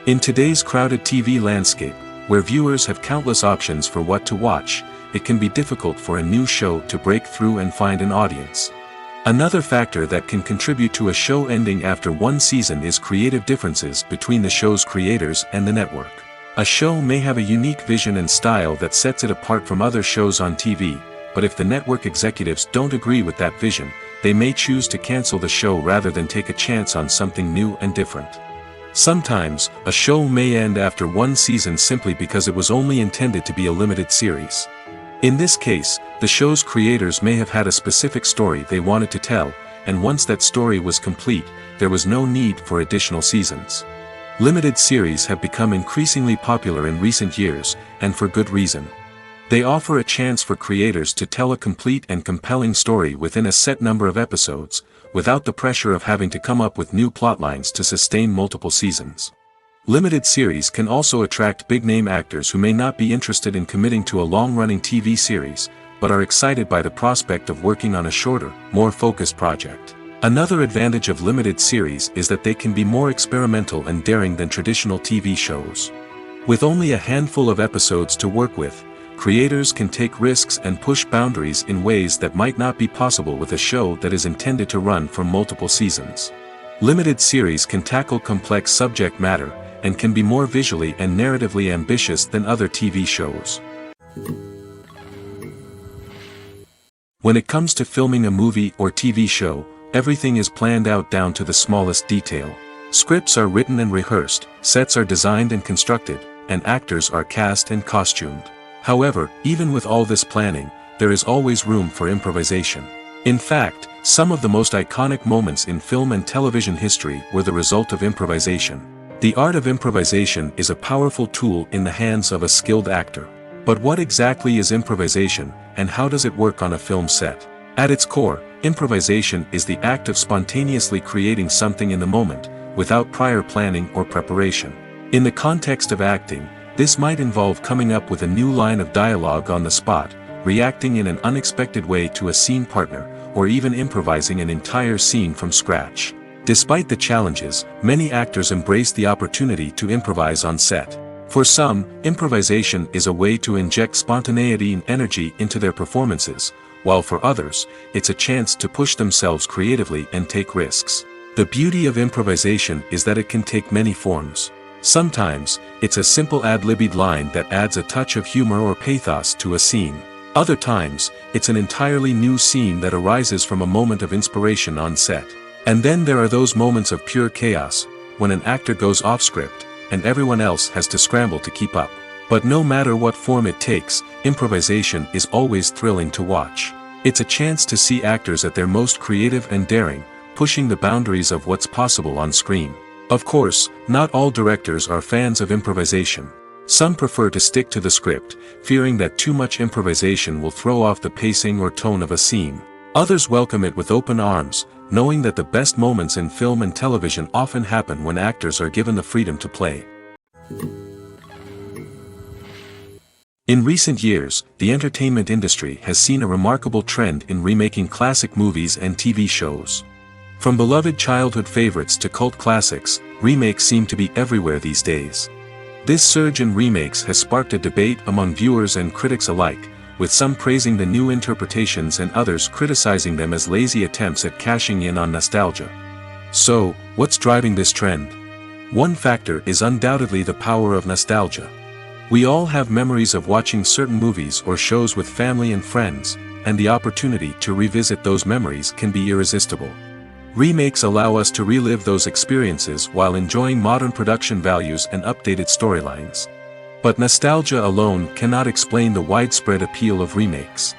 In today's crowded TV landscape, where viewers have countless options for what to watch, it can be difficult for a new show to break through and find an audience. Another factor that can contribute to a show ending after one season is creative differences between the show's creators and the network. A show may have a unique vision and style that sets it apart from other shows on TV, but if the network executives don't agree with that vision, they may choose to cancel the show rather than take a chance on something new and different. Sometimes, a show may end after one season simply because it was only intended to be a limited series. In this case, the show's creators may have had a specific story they wanted to tell, and once that story was complete, there was no need for additional seasons. Limited series have become increasingly popular in recent years, and for good reason. They offer a chance for creators to tell a complete and compelling story within a set number of episodes, without the pressure of having to come up with new plotlines to sustain multiple seasons. Limited series can also attract big-name actors who may not be interested in committing to a long-running TV series, but are excited by the prospect of working on a shorter, more focused project. Another advantage of limited series is that they can be more experimental and daring than traditional TV shows. With only a handful of episodes to work with, creators can take risks and push boundaries in ways that might not be possible with a show that is intended to run for multiple seasons. Limited series can tackle complex subject matter, and can be more visually and narratively ambitious than other TV shows. When it comes to filming a movie or TV show, everything is planned out down to the smallest detail. Scripts are written and rehearsed, sets are designed and constructed, and actors are cast and costumed. However, even with all this planning, there is always room for improvisation. In fact, some of the most iconic moments in film and television history were the result of improvisation. The art of improvisation is a powerful tool in the hands of a skilled actor. But what exactly is improvisation, and how does it work on a film set? At its core, improvisation is the act of spontaneously creating something in the moment, without prior planning or preparation. In the context of acting, this might involve coming up with a new line of dialogue on the spot, reacting in an unexpected way to a scene partner, or even improvising an entire scene from scratch. Despite the challenges, many actors embrace the opportunity to improvise on set. For some, improvisation is a way to inject spontaneity and energy into their performances, while for others, it's a chance to push themselves creatively and take risks. The beauty of improvisation is that it can take many forms. Sometimes, it's a simple ad-libbed line that adds a touch of humor or pathos to a scene. Other times, it's an entirely new scene that arises from a moment of inspiration on set. And then there are those moments of pure chaos, when an actor goes off script, and everyone else has to scramble to keep up. But no matter what form it takes, improvisation is always thrilling to watch. It's a chance to see actors at their most creative and daring, pushing the boundaries of what's possible on screen. Of course, not all directors are fans of improvisation. Some prefer to stick to the script, fearing that too much improvisation will throw off the pacing or tone of a scene. Others welcome it with open arms, knowing that the best moments in film and television often happen when actors are given the freedom to play. In recent years, the entertainment industry has seen a remarkable trend in remaking classic movies and TV shows. From beloved childhood favorites to cult classics, remakes seem to be everywhere these days. This surge in remakes has sparked a debate among viewers and critics alike, with some praising the new interpretations and others criticizing them as lazy attempts at cashing in on nostalgia. So, what's driving this trend? One factor is undoubtedly the power of nostalgia. We all have memories of watching certain movies or shows with family and friends, and the opportunity to revisit those memories can be irresistible. Remakes allow us to relive those experiences while enjoying modern production values and updated storylines. But nostalgia alone cannot explain the widespread appeal of remakes.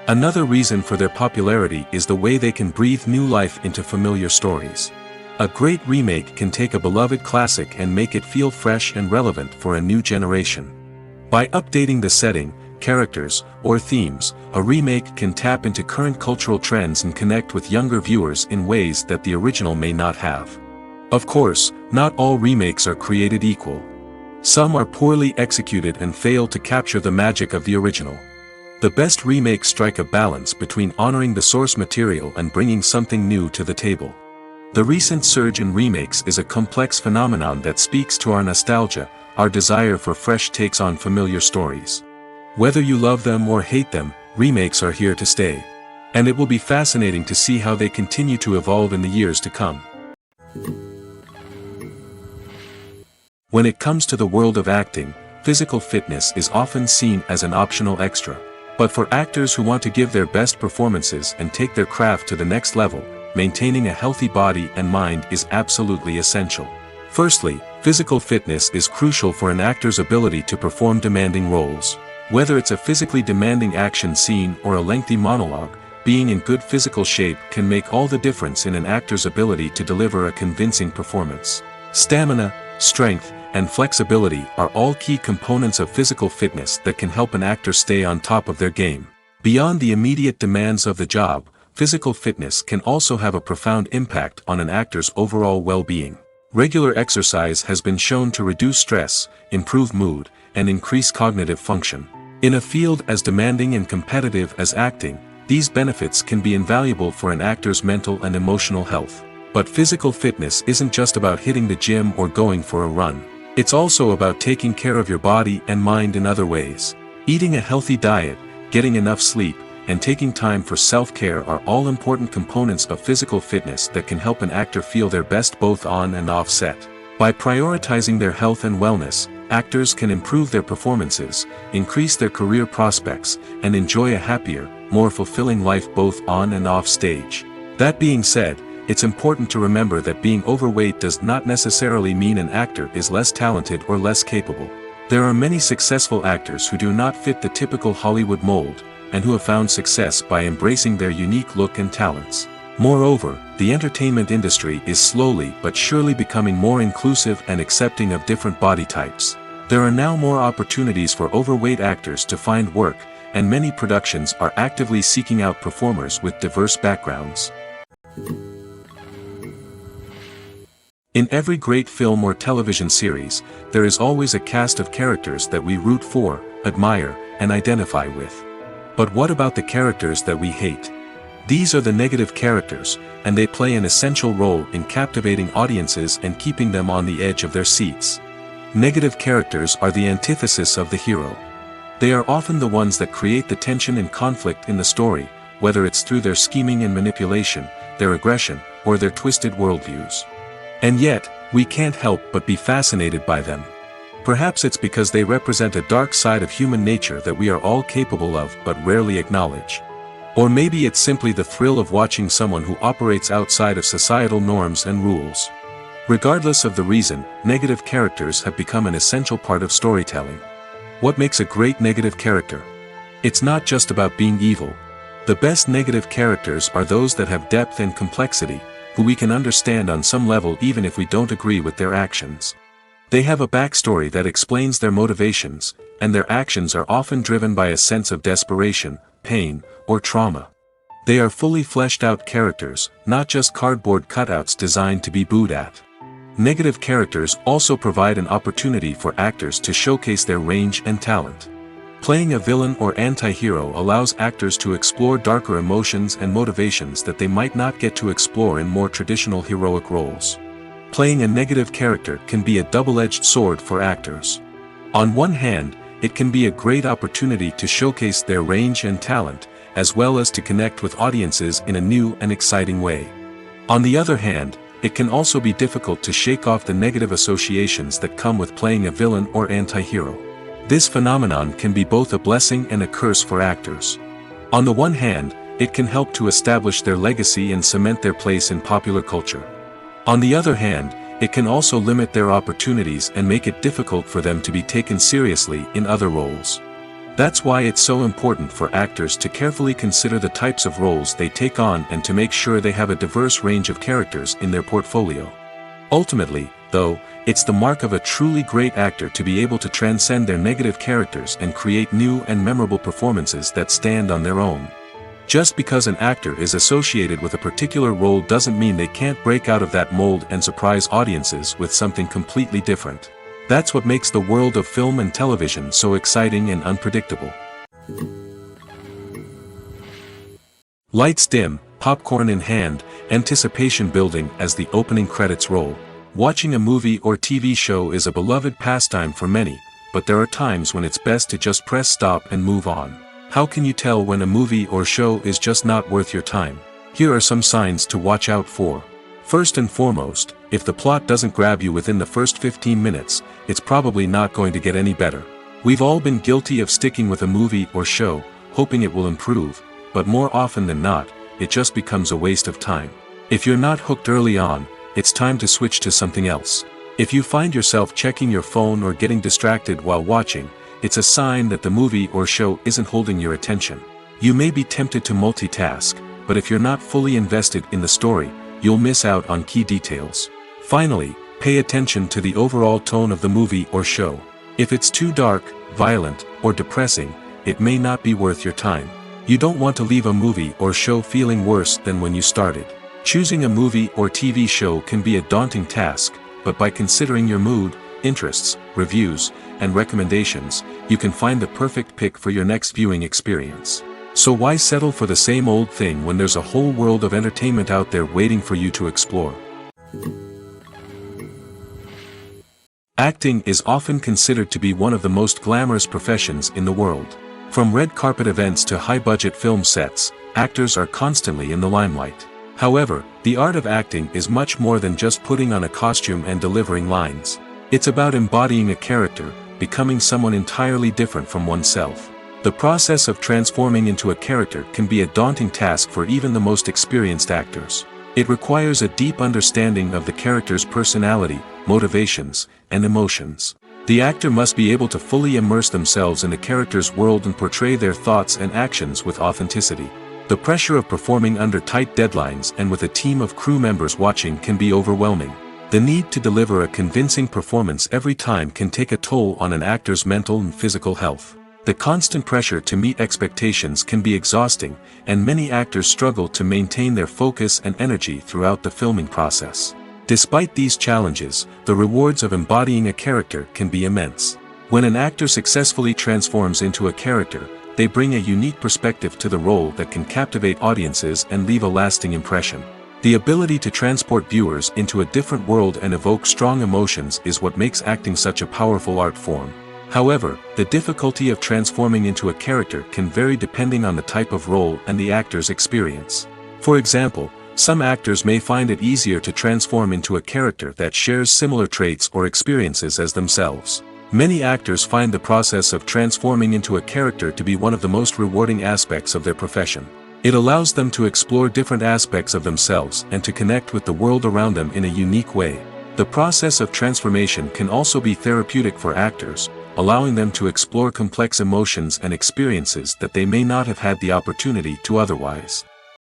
Another reason for their popularity is the way they can breathe new life into familiar stories. A great remake can take a beloved classic and make it feel fresh and relevant for a new generation. By updating the setting, characters, or themes, a remake can tap into current cultural trends and connect with younger viewers in ways that the original may not have. Of course, not all remakes are created equal. Some are poorly executed and fail to capture the magic of the original. The best remakes strike a balance between honoring the source material and bringing something new to the table. The recent surge in remakes is a complex phenomenon that speaks to our nostalgia, our desire for fresh takes on familiar stories. Whether you love them or hate them, remakes are here to stay. And it will be fascinating to see how they continue to evolve in the years to come. When it comes to the world of acting, physical fitness is often seen as an optional extra. But for actors who want to give their best performances and take their craft to the next level, maintaining a healthy body and mind is absolutely essential. Firstly, physical fitness is crucial for an actor's ability to perform demanding roles. Whether it's a physically demanding action scene or a lengthy monologue, being in good physical shape can make all the difference in an actor's ability to deliver a convincing performance. Stamina, strength, and flexibility are all key components of physical fitness that can help an actor stay on top of their game. Beyond the immediate demands of the job, physical fitness can also have a profound impact on an actor's overall well-being. Regular exercise has been shown to reduce stress, improve mood, and increase cognitive function. In a field as demanding and competitive as acting, these benefits can be invaluable for an actor's mental and emotional health. But physical fitness isn't just about hitting the gym or going for a run. It's also about taking care of your body and mind in other ways. Eating a healthy diet, getting enough sleep, and taking time for self-care are all important components of physical fitness that can help an actor feel their best both on and off set. By prioritizing their health and wellness, actors can improve their performances, increase their career prospects, and enjoy a happier, more fulfilling life both on and off stage. That being said, it's important to remember that being overweight does not necessarily mean an actor is less talented or less capable. There are many successful actors who do not fit the typical Hollywood mold, and who have found success by embracing their unique look and talents. Moreover, the entertainment industry is slowly but surely becoming more inclusive and accepting of different body types. There are now more opportunities for overweight actors to find work, and many productions are actively seeking out performers with diverse backgrounds. In every great film or television series, there is always a cast of characters that we root for, admire, and identify with. But what about the characters that we hate? These are the negative characters, and they play an essential role in captivating audiences and keeping them on the edge of their seats. Negative characters are the antithesis of the hero. They are often the ones that create the tension and conflict in the story, whether it's through their scheming and manipulation, their aggression, or their twisted worldviews. And yet, we can't help but be fascinated by them. Perhaps it's because they represent a dark side of human nature that we are all capable of but rarely acknowledge. Or maybe it's simply the thrill of watching someone who operates outside of societal norms and rules. Regardless of the reason, negative characters have become an essential part of storytelling. What makes a great negative character? It's not just about being evil. The best negative characters are those that have depth and complexity, who we can understand on some level even if we don't agree with their actions. They have a backstory that explains their motivations, and their actions are often driven by a sense of desperation, pain, or trauma. They are fully fleshed out characters, not just cardboard cutouts designed to be booed at. Negative characters also provide an opportunity for actors to showcase their range and talent. Playing a villain or anti-hero allows actors to explore darker emotions and motivations that they might not get to explore in more traditional heroic roles. Playing a negative character can be a double-edged sword for actors. On one hand, it can be a great opportunity to showcase their range and talent, as well as to connect with audiences in a new and exciting way. On the other hand, it can also be difficult to shake off the negative associations that come with playing a villain or anti-hero. This phenomenon can be both a blessing and a curse for actors. On the one hand, it can help to establish their legacy and cement their place in popular culture. On the other hand, it can also limit their opportunities and make it difficult for them to be taken seriously in other roles. That's why it's so important for actors to carefully consider the types of roles they take on and to make sure they have a diverse range of characters in their portfolio. Ultimately, though, it's the mark of a truly great actor to be able to transcend their negative characters and create new and memorable performances that stand on their own. Just because an actor is associated with a particular role doesn't mean they can't break out of that mold and surprise audiences with something completely different. That's what makes the world of film and television so exciting and unpredictable. Lights dim, popcorn in hand, anticipation building as the opening credits roll. Watching a movie or TV show is a beloved pastime for many, but there are times when it's best to just press stop and move on. How can you tell when a movie or show is just not worth your time? Here are some signs to watch out for. First and foremost, if the plot doesn't grab you within the first 15 minutes, it's probably not going to get any better. We've all been guilty of sticking with a movie or show, hoping it will improve, but more often than not, it just becomes a waste of time. If you're not hooked early on, it's time to switch to something else. If you find yourself checking your phone or getting distracted while watching, it's a sign that the movie or show isn't holding your attention. You may be tempted to multitask, but if you're not fully invested in the story, you'll miss out on key details. Finally, pay attention to the overall tone of the movie or show. If it's too dark, violent, or depressing, it may not be worth your time. You don't want to leave a movie or show feeling worse than when you started. Choosing a movie or TV show can be a daunting task, but by considering your mood, interests, reviews, and recommendations, you can find the perfect pick for your next viewing experience. So why settle for the same old thing when there's a whole world of entertainment out there waiting for you to explore? Acting is often considered to be one of the most glamorous professions in the world. From red carpet events to high-budget film sets, actors are constantly in the limelight. However, the art of acting is much more than just putting on a costume and delivering lines. It's about embodying a character, becoming someone entirely different from oneself. The process of transforming into a character can be a daunting task for even the most experienced actors. It requires a deep understanding of the character's personality, motivations, and emotions. The actor must be able to fully immerse themselves in the character's world and portray their thoughts and actions with authenticity. The pressure of performing under tight deadlines and with a team of crew members watching can be overwhelming. The need to deliver a convincing performance every time can take a toll on an actor's mental and physical health. The constant pressure to meet expectations can be exhausting, and many actors struggle to maintain their focus and energy throughout the filming process. Despite these challenges, the rewards of embodying a character can be immense. When an actor successfully transforms into a character, they bring a unique perspective to the role that can captivate audiences and leave a lasting impression. The ability to transport viewers into a different world and evoke strong emotions is what makes acting such a powerful art form. However, the difficulty of transforming into a character can vary depending on the type of role and the actor's experience. For example, some actors may find it easier to transform into a character that shares similar traits or experiences as themselves. Many actors find the process of transforming into a character to be one of the most rewarding aspects of their profession. It allows them to explore different aspects of themselves and to connect with the world around them in a unique way. The process of transformation can also be therapeutic for actors, allowing them to explore complex emotions and experiences that they may not have had the opportunity to otherwise.